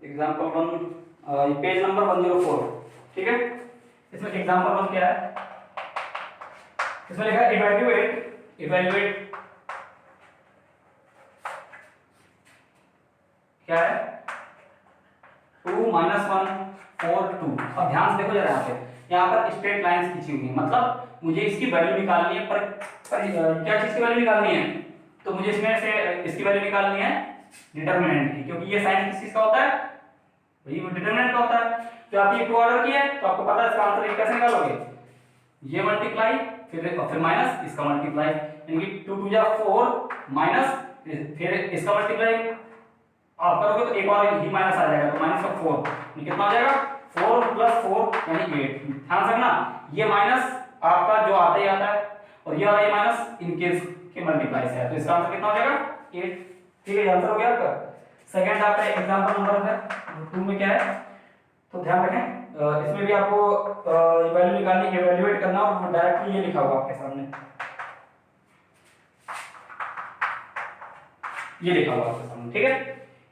S1: एग्जाम्पल 1 पेज नंबर 104, ठीक है। इसमें एग्जाम्पल 1 क्या है, इसमें लिखा है इवैल्यूएट क्या है 2 - 1 4 2। अब ध्यान से देखो जरा, यहाँ पर स्ट्रेट लाइंस खींची हुई है, मतलब मुझे इसकी वैल्यू निकालनी है, पर क्या चीज की वैल्यू निकालनी है, तो मुझे इसमें से इसकी वैल्यू निकालनी है डिटरमिनेंट की, क्योंकि ये साइन किस चीज का होता है, वही डिटरमिनेंट का होता है। तो आप ये 2 ऑर्डर किया है तो आपको पता है इसका आंसर कैसे निकालोगे, ये मल्टीप्लाई फिर माइनस इसका मल्टीप्लाई, यानी कि 2 2 4 माइनस फिर इसका मल्टीप्लाई आप करोगे तो एक और ही माइनस आ जाएगा, तो माइनस का 4, ये कितना आ जाएगा 4 + 4 यानी 8। ध्यान रखना ये माइनस आपका जो आता ही आता है, और ये वाला ये माइनस इनके के मल्टीप्लाई से है, तो इसका आंसर कितना हो जाएगा 8, ठीक है। आंसर हो गया आपका। सेकंड आपका एग्जांपल नंबर है 2 में क्या है, तो ध्यान रखें इसमें भी आपको वैल्यू निकालनी, इवैल्यूएट करना, और डायरेक्टली ये लिखा हुआ आपके सामने, ये लिखा हुआ आपके सामने, ठीक है।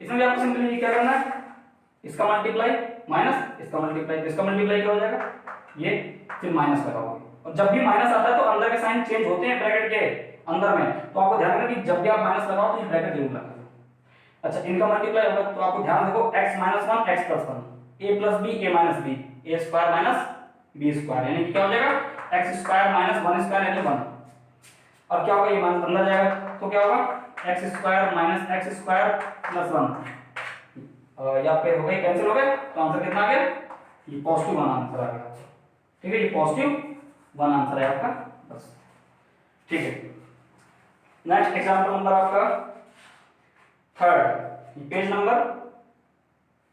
S1: इसमें भी आपको सिंपली क्या करना है, इसका मल्टीप्लाई माइनस इसका मल्टीप्लाई, तो इसका मल्टीप्लाई क्या हो जाएगा ये, फिर माइनस लगाओगे, और जब भी माइनस आता है तो अंदर के साइन चेंज होते हैं ब्रैकेट के अंदर में, तो आपको ध्यान रखना कि जब भी आप माइनस लगाओ तो ये ब्रैकेट जरूर लगाओ। अच्छा, इनका मल्टीप्लाई होगा तो आपको ध्यान देखो x - 1 x + 1 a + b a - b a² - b², यानी कि क्या हो जाएगा x² - 1² यानी 1, और क्या होगा ये माइनस अंदर जाएगा तो क्या होगा x² - x² + 1, ये आपके हो गए कैंसिल हो गए, तो आंसर कितना आ गया, ये +1 आंसर आ गया, ठीक है। ये +1 आंसर है आपका, बस ठीक है। नेक्स्ट एग्जांपल नंबर आपका 3rd, पेज नंबर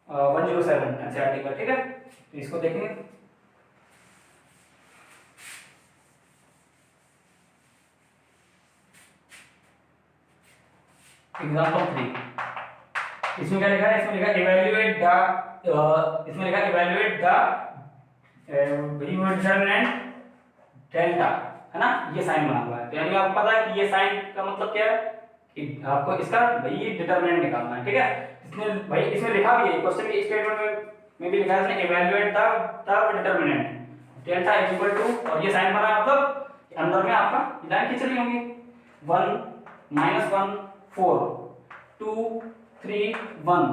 S1: 107 एनसीईआरटी का, ठीक है। तो इसको देखेंगे, एग्जांपल 3, इसमें क्या लिखा है, इसमें लिखा इवैल्यूएट द, इसमें लिखा इवैल्यूएट द डिटरमिनेंट डेल्टा, है ना, ये साइन बना हुआ है। तो यानी आपको पता है कि ये साइन का मतलब क्या है कि आपको इसका भाई डिटरमिनेंट निकालना है, ठीक है। इसमें भाई इसमें लिखा भी है, क्वेश्चन के स्टेटमेंट में भी लिखा है इसने evaluate the determinant delta is equal to, और ये साइन बना मतलब अंदर में आपका लाइन खींच रही होंगी 1 -1 4 2 3 1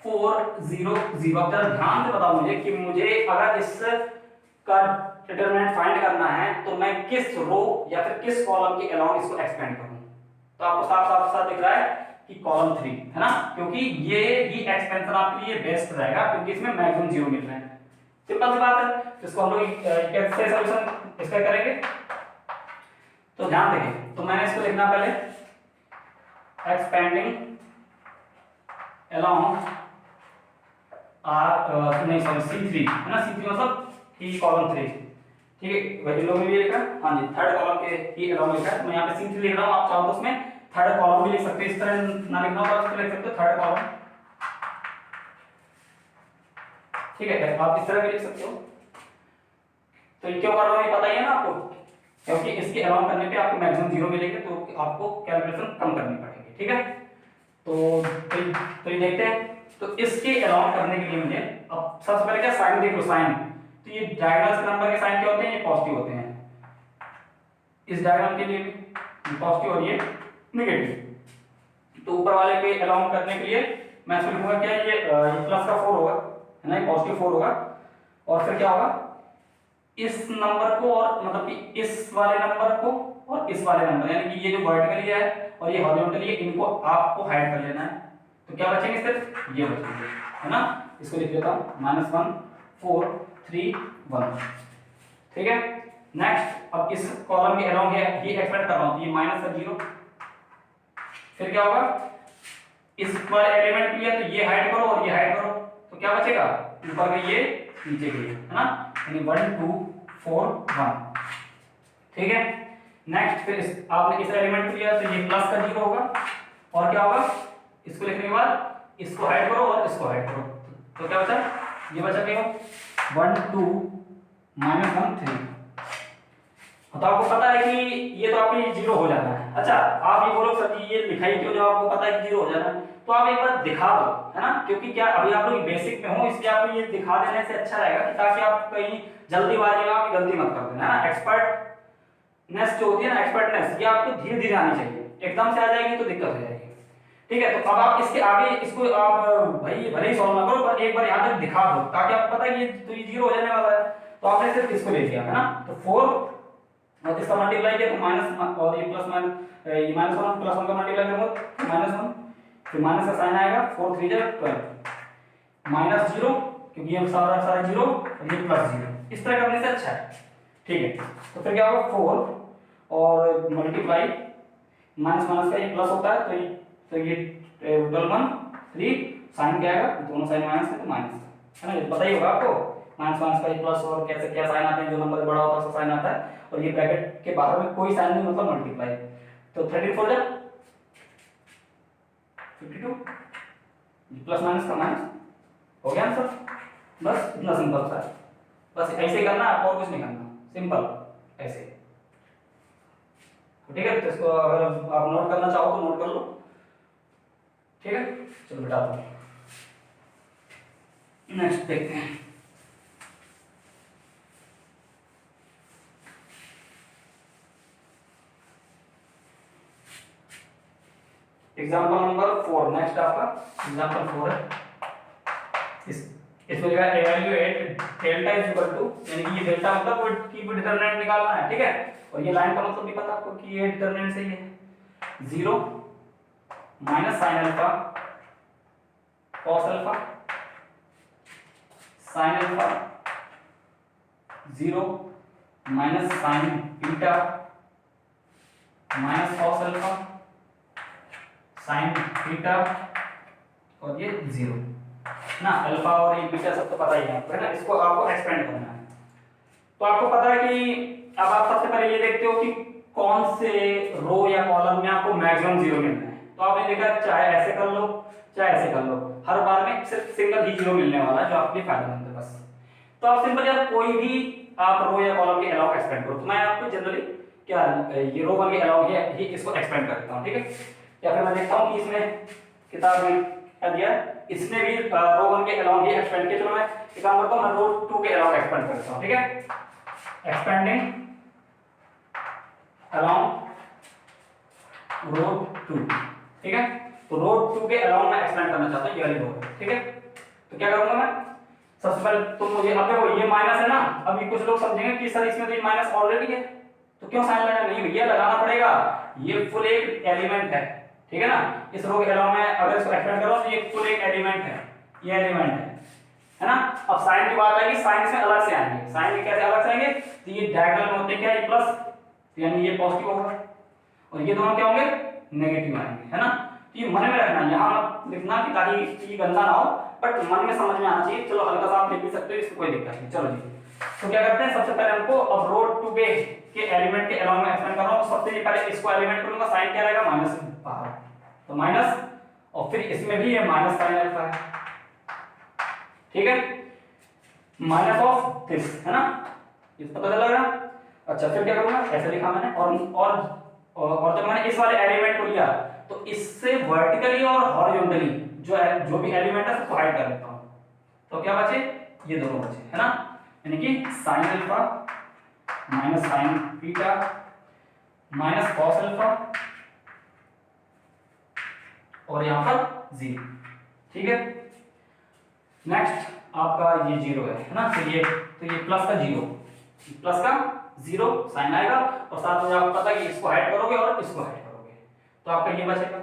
S1: 4 0 0। अब जरा ध्यान से बताओ मुझे कि मुझे अगर इस का डिटरमिनेंट फाइंड करना है तो मैं किस रो या फिर किस कॉलम के अलाउंग इसको एक्सपेंड करूं। तो आपको साफ साफ साफ दिख रहा है कि कॉलम 3, है ना, क्योंकि ये ही एक्सपेंशन आपके लिए बेस्ट रहेगा क्योंकि इसमें मैक्सिमम 0 मिल रहे हैं। सिंपल सी बात है। तो इसको हम लोग कैसे सॉल्यूशन इसका करेंगे, तो ध्यान देंगे। तो मैंने इसको लिखना पहले एक्सपेंडिंग अलोंग नहीं सॉरी C3, है ना, C3 मतलब कि कॉलम 3, ठीक है। वही लोग में भी लिखा, हाँ जी, थर्ड कॉलम के ही अलोंग लिखा है। तो मैं यहाँ पे C3 लिख रहा हूँ, आप चाहो तो उसमें थर्ड कॉलम भी लिख सकते हो, इस तरह ना लिखना होगा तो लिख सकते हो थर्ड कॉलम, ठीक है, आप इस तरह भी लिख सकते हो। तो ये क्यों कर रहा हूँ ये पता ही है ना आपको, क्योंकि इसके अलाउंग करने पे आपको मैक्सिमम 0 मिलेंगे, तो आपको कैलकुलेशन कम करनी पड़ेगी, ठीक है। तो ये देखते हैं। तो इसके अलाउंग करने के लिए मुझे अब सबसे पहले क्या साइन देख लो, साइन। तो ये डायगोनल नंबर के साइन क्या होते हैं, ये पॉजिटिव होते हैं। इस डायग्राम के लिए भी पॉजिटिव और ये नेगेटिव। तो ऊपर वाले के अलाउंग करने के लिए मैं इसमें लिखूंगा क्या, ये प्लस का 4 होगा, है ना, ये पॉजिटिव 4 होगा। और फिर क्या होगा, इस नंबर को और मतलब कि इस वाले नंबर को और इस वाले नंबर, यानी कि ये जो वर्टिकली है और ये हॉरिजॉन्टली है, इनको आपको हाइड कर लेना है। तो क्या बचेंगे, सिर्फ ये बचेंगे, है ना। इसको लिख लेता हूं -1 4 3 1, ठीक है। नेक्स्ट, अब इस कॉलम के अलोंग ये एक्सपेंड कर रहा हूं, तो ये माइनस का 0। फिर क्या होगा, इस वाले एलिमेंट के लिए तो ये हाइड करो और ये हाइड करो, तो क्या बचेगा, ऊपर का ये नीचे के लिए, है ना, यानी 1 2 4 1, ठीक है। नेक्स्ट, फिर आपने इस एलिमेंट को लिया तो ये प्लस का 0 होगा, और क्या होगा, इसको लिखने के बाद इसको हाइड करो और इसको हाइड करो, तो क्या बचा, ये बचा क्या, 1 2 -1 3। तो आपको पता है कि ये तो आपकी 0 हो जाना है। अच्छा, आप ये बोलो सर ये लिखाई क्यों, जब आपको पता है कि 0 हो जाना है, तो आप एक बार दिखा दो, है ना, क्योंकि क्या अभी आप लोग बेसिक में हो, इसलिए आपको ये दिखा देने से अच्छा रहेगा कि ताकि आप कहीं जल्दीबाजी में आप गलती मत कर देना, है ना। एक्सपर्टनेस जो होती है ना, एक्सपर्टनेस, ये आपको धीरे धीरे आनी चाहिए, एकदम से आ जाएगी तो दिक्कत हो जाएगी, ठीक है। तो अब आप इसके आगे इसको आप भाई भले ही सॉल्व ना करो, पर एक बार यहाँ तक दिखा दो ताकि आपको पता है कि तो ये 0 हो जाने वाला है। तो आपने सिर्फ इसको ले लिया, है ना, तो 4 और इसका मल्टीप्लाई किया तो माइनस, और ये प्लस माइनस, ये -1 प्लस 1 का मल्टीप्लाई करूंगा तो -1, फिर माइनस का साइन आएगा, 4 3 12 -0, क्योंकि ये सारा सारा 0 और ये +0, इस तरह करने से अच्छा है, ठीक है। तो फिर क्या होगा, 4 और मल्टीप्लाई माइनस माइनस का ये प्लस होता है, तो ये 1 3 साइन क्या आएगा, दोनों साइन माइनस है तो माइनस, है ना, ये पता ही होगा आपको, माइनस माइनस का ये प्लस, और कैसे क्या साइन आते हैं, जो नंबर बड़ा होता है उसका साइन आता है, और ये ब्रैकेट के बाहर में कोई साइन नहीं, मतलब मल्टीप्लाई। तो 34 जा 52, प्लस माइनस का माइनस हो गया आंसर। बस इतना सिंपल सा है, बस ऐसे करना है, और कुछ नहीं करना, सिंपल ऐसे, ठीक है। तो इसको अगर आप नोट करना चाहो तो नोट कर लो, ठीक है। चलो बेटा नेक्स्ट देखते हैं। एग्जाम्पल नंबर 4, नेक्स्ट आपका एग्जाम्पल 4 है। इसमें लिखा है evaluate delta is equal to, यानी कि ये डेल्टा मतलब वो की डिटरमिनेंट निकालना है, ठीक है। और ये लाइन का मतलब भी पता आपको कि ये डिटरमिनेंट सही है, 0 minus sine alpha cos alpha sine alpha, 0 minus sign beta minus cos alpha sine theta, और ये 0 ना, अल्फा और ये बीटा सब तो पता ही है आपको, है ना। इसको आपको एक्सपेंड करना है। तो आपको पता है कि अब आप सबसे पहले ये देखते हो कि कौन से रो या कॉलम में आपको मैक्सिमम 0 मिलना है। तो तो आपने देखा चाहे ऐसे कर लो चाहे ऐसे कर लो, हर बार में सिर्फ सिंगल ही जीरो मिलने वाला है जो आपके लिए फायदेमंद है बस। तो आप सिंपल यार कोई भी आप रो या कॉलम के अलाउ एक्सपेंड करो, तो मैं आपको जनरली क्या ये रो 1 के अलाउ ही इसको एक्सपेंड कर देता हूं, ठीक है। या फिर मैं देखता हूं कि इसमें किताब में क्या दिया, इसने भी रो 1 के अलाउ ही एक्सपेंड किया। चलो मैं एक काम करता हूं, मैं रो 2 के अलाउ एक्सपेंड कर देता हूं, ठीक है। एक्सपेंडिंग अलाउ रो 2, ठीक है। तो रो 2 के अलाउ मैं एक्सपेंड करना चाहता हूं ये वाली रो, ठीक है। तो क्या करूंगा मैं, सबसे पहले तो मुझे अब देखो ये माइनस है ना, अब ये कुछ लोग समझेंगे कि सर इसमें तो ये माइनस ऑलरेडी है तो क्यों साइन लगाना, नहीं भैया लगाना पड़ेगा, ये फुल एक एलिमेंट है, ठीक है ना। इस रो के अलावा मैं अगर इसको एक्सपेंड कर रहा हूं तो ये फुल एक एलिमेंट है, ये एलिमेंट है ना। अब साइन की बात आएगी, साइन इसमें अलग से आएंगे, साइन में कैसे अलग से आएंगे, तो ये डायगोनल में होते क्या है प्लस, यानी ये पॉजिटिव होगा और ये दोनों क्या होंगे नेगेटिव आएंगे, है ना। तो ये मन में रखना, यहां मत लिखना कि ताकि ये गंदा ना हो, बट मन में समझ में आना चाहिए। चलो हल्का सा आप लिख भी सकते हो, इसको कोई दिक्कत नहीं। चलो जी, तो क्या करते हैं, सबसे पहले हमको अब रो 2 के एलिमेंट के अलावा मैं एक्सपेंड कर रहा हूं, तो सबसे पहले इसको एलिमेंट करूंगा, साइन क्या रहेगा माइनस बाहर, तो माइनस, और फिर इसमें भी ये माइनस साइन अल्फा है, ठीक है, माइनस ऑफ दिस, है ना, ये पता चल रहा है। अच्छा फिर क्या करूंगा, ऐसे लिखा मैंने, और जब मैंने इस वाले एलिमेंट को लिया तो इससे वर्टिकली और हॉरिजॉन्टली जो भी एलिमेंट है उसको हाइड कर देता हूं, तो क्या बचे, ये दोनों बचे, है ना, यानी कि sine alpha minus sine theta minus cos alpha और यहां पर 0, ठीक है। नेक्स्ट आपका ये 0 है ना, तो ये प्लस का 0, प्लस का 0 साइन आएगा, और साथ में आपको पता है कि इसको हाइड करोगे और इसको हाइड करोगे तो आपका ये बचेगा,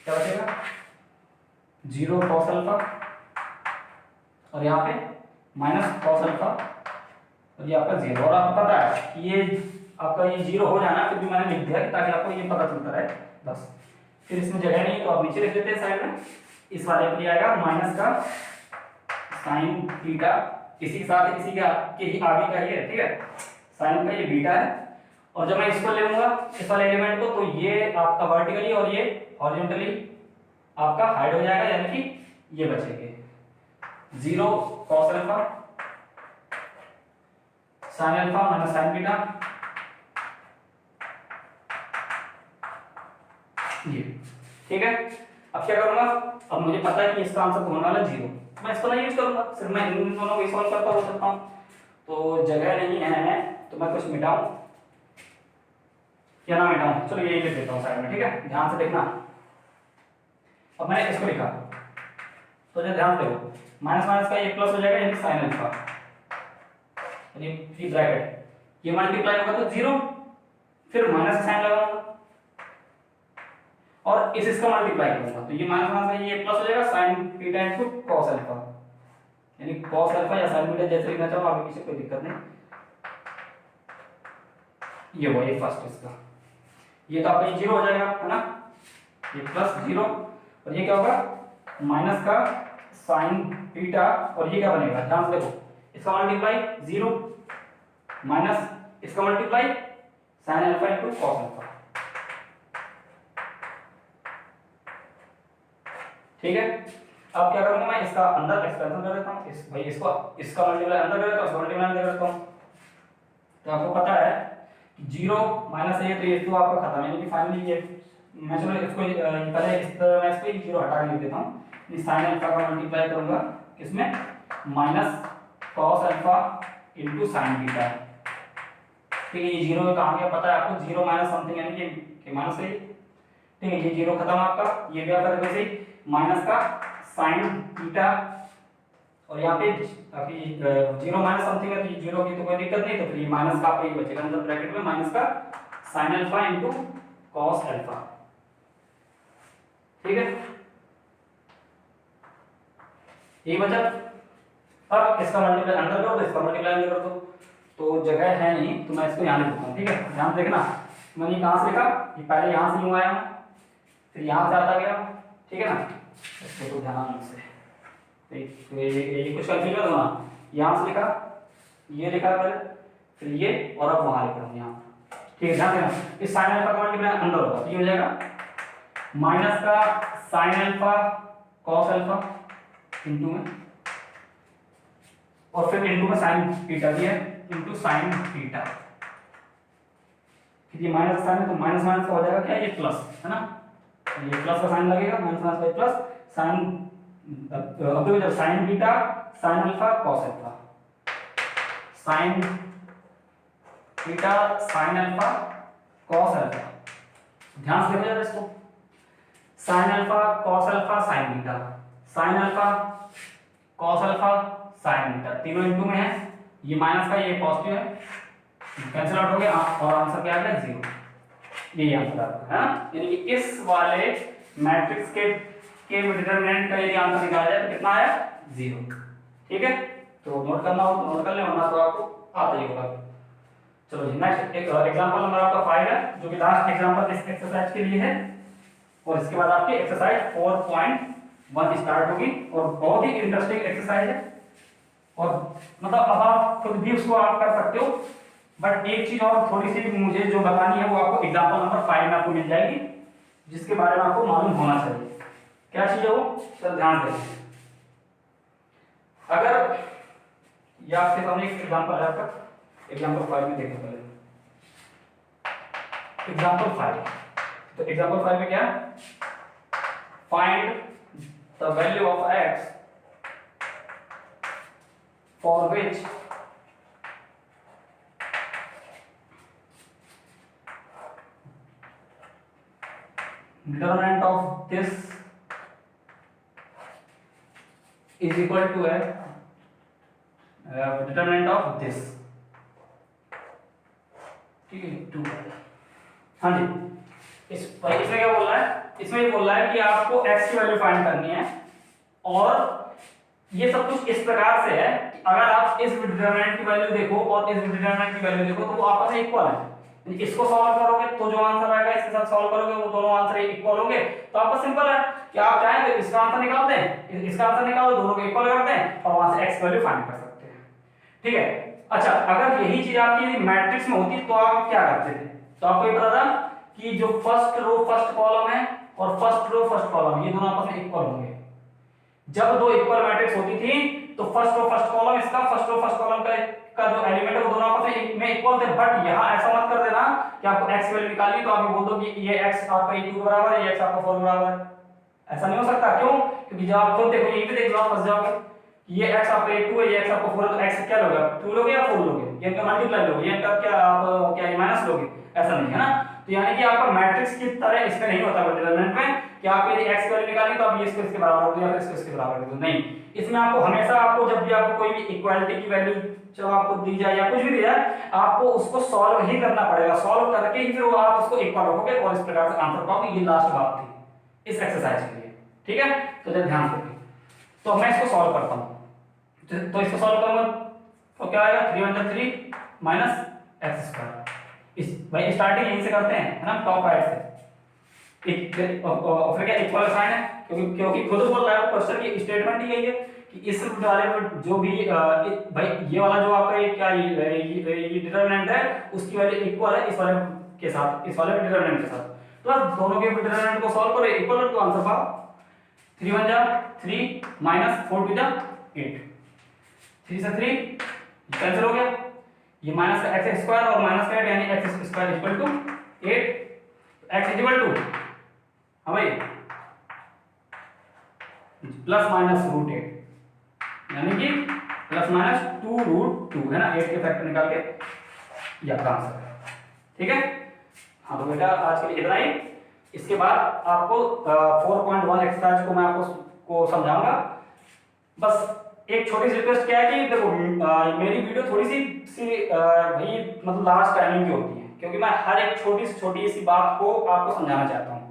S1: क्या बचेगा 0 cos अल्फा और यहाँ पे माइनस cos अल्फा और ये आपका 0, और आपको पता है ये आपका ये 0 हो जाना, फिर भी मैंने लिख दिया ताकि आपको ये पता चलता रहे बस। फिर इसमें जगह नहीं तो आप नीचे लिख देते हैं साइड में, इस वाले के लिए आएगा माइनस का साइन थीटा, इसी के साथ इसी के ही आगे का ये, ठीक है, साइन का ये बीटा है, और जब मैं इसको ले लूंगा इस वाले एलिमेंट को तो ये आपका वर्टिकली और ये हॉरिजॉन्टली आपका हाइड हो जाएगा, यानी कि ये बचेंगे 0 cos alpha sin alpha minus sin beta, ये ठीक है। अब क्या करूंगा, अब मुझे पता है कि इसका आंसर होने वाला 0, मैं इसको नहीं यूज करूंगा, सिर्फ मैं इन दोनों को सॉल्व करता हो सकता हूं, तो जगह नहीं है तो मैं कुछ मिटाऊं, क्या ना मिटाऊं, चलो यही लिख देता हूं साइड में, ठीक है, ध्यान से देखना। अब मैंने इसको लिखा तो जो ध्यान दो माइनस माइनस का ये प्लस हो जाएगा, यानी साइन अल्फा, यानी फ्री ब्रैकेट, ये मल्टीप्लाई होगा तो 0, फिर माइनस साइन लगाऊंगा और इसका मल्टीप्लाई करूंगा तो ये माइनस माइनस का ये प्लस हो जाएगा sine theta into cos alpha, यानी cos अल्फा या sin थीटा जैसे लिखना चाहो, आगे पीछे कोई दिक्कत नहीं। ये वो ये फर्स्ट इसका, ये तो आपका 0 हो जाएगा, है ना, ये प्लस 0 और ये क्या होगा माइनस का साइन थीटा, और ये क्या बनेगा ध्यान से देखो, इसका मल्टीप्लाई 0 माइनस इसका multiply sine alpha into cos alpha, ठीक है। अब क्या करूंगा मैं, इसका अंदर एक्सपेंशन कर देता हूं, इस भाई इसको इसका मल्टीप्लाई अंदर कर देता हूं, इसका मल्टीप्लाई अंदर करता हूं, तो आपको पता है 0 माइनस है तो ये तो आपका खत्म है, यानी कि फाइनली ये मैं चलो इसको पहले इस तरह मैं इसको 0 हटा के लिख देता हूं, इस साइन अल्फा का मल्टीप्लाई करूंगा इसमें minus cos alpha into sine theta, ठीक है, ये 0 कहां गया पता है आपको, 0 माइनस समथिंग यानी कि माइनस है, ठीक है, ये 0 खत्म आपका, ये भी आपका वैसे ही माइनस का साइन थीटा, और यहाँ पे अभी 0 माइनस समथिंग है तो 0 की तो कोई दिक्कत नहीं, तो फिर ये माइनस का आपका ये बचेगा अंदर ब्रैकेट में, माइनस का sine alpha into cos alpha, ठीक है, ये बचा। अब इसका मल्टीप्लाई अंदर करो तो इसका मल्टीप्लाई अंदर कर दो, तो जगह है नहीं तो मैं इसको यहाँ लिख देता हूँ, ठीक है, ध्यान देखना, मैंने कहाँ से लिखा, ये पहले यहाँ से यूँ आया फिर यहाँ से आता गया, ठीक है ना, इसको तो ध्यान से तो ये कुछ कंफ्यूजन होना, यहाँ से लिखा ये लिखा पहले फिर ये और अब वहाँ लिख रहा हूँ यहाँ, ठीक है, ध्यान देना, इस साइन अल्फा का मल्टीप्लाई अंदर होगा तो ये हो जाएगा माइनस का sine alpha cos alpha into में, और फिर इंटू में साइन थीटा भी है, इंटू साइन थीटा। ये माइनस साइन है तो माइनस माइनस का हो जाएगा क्या, ये प्लस है ना, ये प्लस का साइन लगेगा, माइनस माइनस का प्लस साइन, अब देखो जब sine theta sine alpha cos alpha, sine theta sine alpha cos alpha, ध्यान से देखो जरा इसको, sine alpha cos alpha sine theta, sine alpha cos alpha sine theta, तीनों इनटू में है, ये माइनस का ये पॉजिटिव है, कैंसिल आउट हो गया और आंसर क्या आ गया 0। यही आंसर आपका है ना, यानी कि इस वाले मैट्रिक्स के डिटरमिनेंट का यदि आंसर निकाला जाए तो कितना आया 0। ठीक है, तो नोट करना हो तो नोट कर लें, वरना तो आपको आता ही होगा। चलो जी नेक्स्ट एक एग्जांपल नंबर आपका 5 है, जो कि लास्ट एग्जांपल इस एक्सरसाइज के लिए है, और इसके बाद आपकी एक्सरसाइज 4.1 स्टार्ट होगी, और बहुत ही इंटरेस्टिंग एक्सरसाइज है, और मतलब अब आप खुद भी उसको आप कर सकते हो, बट एक चीज और थोड़ी सी मुझे जो बतानी है वो आपको एग्जांपल नंबर 5 में आपको मिल जाएगी, जिसके बारे में आपको मालूम होना चाहिए। क्या चीज है वो, सर ध्यान दें। अगर या आपके सामने एक एग्जांपल है आपका, एग्जांपल 5 में देखो पहले, एग्जांपल 5, तो एग्जांपल 5 में क्या, find the value of x for which determinant of this is equal to a determinant of this, ठीक है 2। हाँ जी, इसमें क्या बोल रहा है, इसमें ये बोल रहा है कि आपको x की वैल्यू फाइंड करनी है, और ये सब कुछ इस प्रकार से है कि अगर आप इस डिटरमिनेंट की वैल्यू देखो और इस डिटरमिनेंट की वैल्यू देखो तो वो आपस में इक्वल है, इसको सॉल्व करोगे तो जो आंसर आएगा इसके साथ सॉल्व करोगे वो दोनों आंसर इक्वल होंगे, तो आपका सिंपल है कि आप चाहें तो इसका आंसर निकाल दें, इसका आंसर निकालो, दोनों को इक्वल कर दें और वहां से x वैल्यू फाइंड कर सकते हैं। ठीक है, अच्छा अगर यही चीज आपकी मैट्रिक्स में होती तो आप क्या करते थे, तो आपको ये पता था कि जो फर्स्ट रो फर्स्ट कॉलम है और फर्स्ट रो फर्स्ट कॉलम ये दोनों आपस में इक्वल होंगे। जब दो इक्वल मैट्रिक्स होती थी तो फर्स्ट रो फर्स्ट कॉलम इसका, फर्स्ट रो फर्स्ट कॉलम का जो एलिमेंट है वो दोनों आपस में इक्वल थे, बट यहाँ ऐसा मत कर देना कि आपको x वैल्यू निकालनी तो आप ये बोल दो कि ये x आपका 2 के बराबर है, ये x आपका 4 के बराबर है। ऐसा नहीं हो सकता, क्यों, क्योंकि जब आप खुद देखो यहीं पे देख लो आप फंस जाओगे, ये x आपका 2 है, ये x आपका 4 है, तो x क्या लोगे, 2 लोगे या 4 लोगे, ये इनका मल्टीप्लाई लोगे, ये इनका क्या आप क्या ये माइनस लोगे, ऐसा नहीं है ना। तो यानी कि आपका मैट्रिक्स की तरह इसमें नहीं होता डिटरमिनेंट में कि आप यदि x वैल्यू निकालेंगे तो आप ये इसको इसके बराबर कर दो या फिर इसको इसके बराबर कर दो, नहीं, इसमें आपको हमेशा आपको जब भी आपको कोई भी इक्वालिटी की वैल्यू जब आपको दी जाए या कुछ भी दिया जाए आपको उसको सॉल्व ही करना पड़ेगा, सॉल्व करके ही फिर वो आप उसको इक्वल रखोगे और इस प्रकार से आंसर पाओगे। ये लास्ट बात थी इस एक्सरसाइज के लिए, ठीक है, तो जरा ध्यान से। तो मैं इसको सॉल्व करता हूं, तो इसको सॉल्व करूंगा तो क्या आएगा 3 × 3 माइनस x²। इस भाई स्टार्टिंग यहीं से करते हैं है ना, टॉप राइट से, फिर क्या इक्वल साइन है, क्योंकि खुद बोल रहा है क्वेश्चन की स्टेटमेंट ही यही है कि इस वाले में जो भी भाई ये वाला जो आपका ये क्या ये डिटरमिनेंट है उसकी वैल्यू इक्वल है इस वाले के साथ, इस वाले डिटरमिनेंट के साथ, तो आप दोनों के डिटरमिनेंट को सॉल्व करो इक्वल तो आंसर पाओ। 3 × 1 = 3 माइनस 4 × 2 = 8, 3 से 3 कैंसिल हो गया, ये माइनस का x² और माइनस का 8 यानी x² = 8, x = हाँ भाई प्लस माइनस √8 यानी कि प्लस माइनस 2√2 है ना, 8 के फैक्टर निकाल के ये आपका आंसर है, ठीक है। हाँ तो बेटा आज के लिए इतना ही, इसके बाद आपको 4.1 एक्सरसाइज को मैं आपको समझाऊंगा। बस एक छोटी सी रिक्वेस्ट क्या है कि देखो मेरी वीडियो थोड़ी सी भाई मतलब लास्ट टाइमिंग की होती है, क्योंकि मैं हर एक छोटी सी बात को आपको समझाना चाहता हूँ,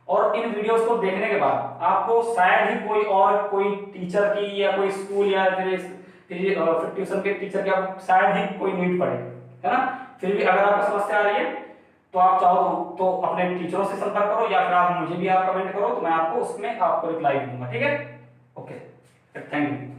S1: और इन वीडियोस को देखने के बाद आपको शायद ही कोई टीचर की या कोई स्कूल या फिर ट्यूशन के टीचर की आपको शायद ही कोई नीड पड़े, है ना। फिर भी अगर आपको समस्या आ रही है तो आप चाहो तो अपने टीचरों से संपर्क करो या फिर आप मुझे भी आप कमेंट करो, तो मैं आपको उसमें आपको रिप्लाई दूंगा, ठीक है। Okay, thank you.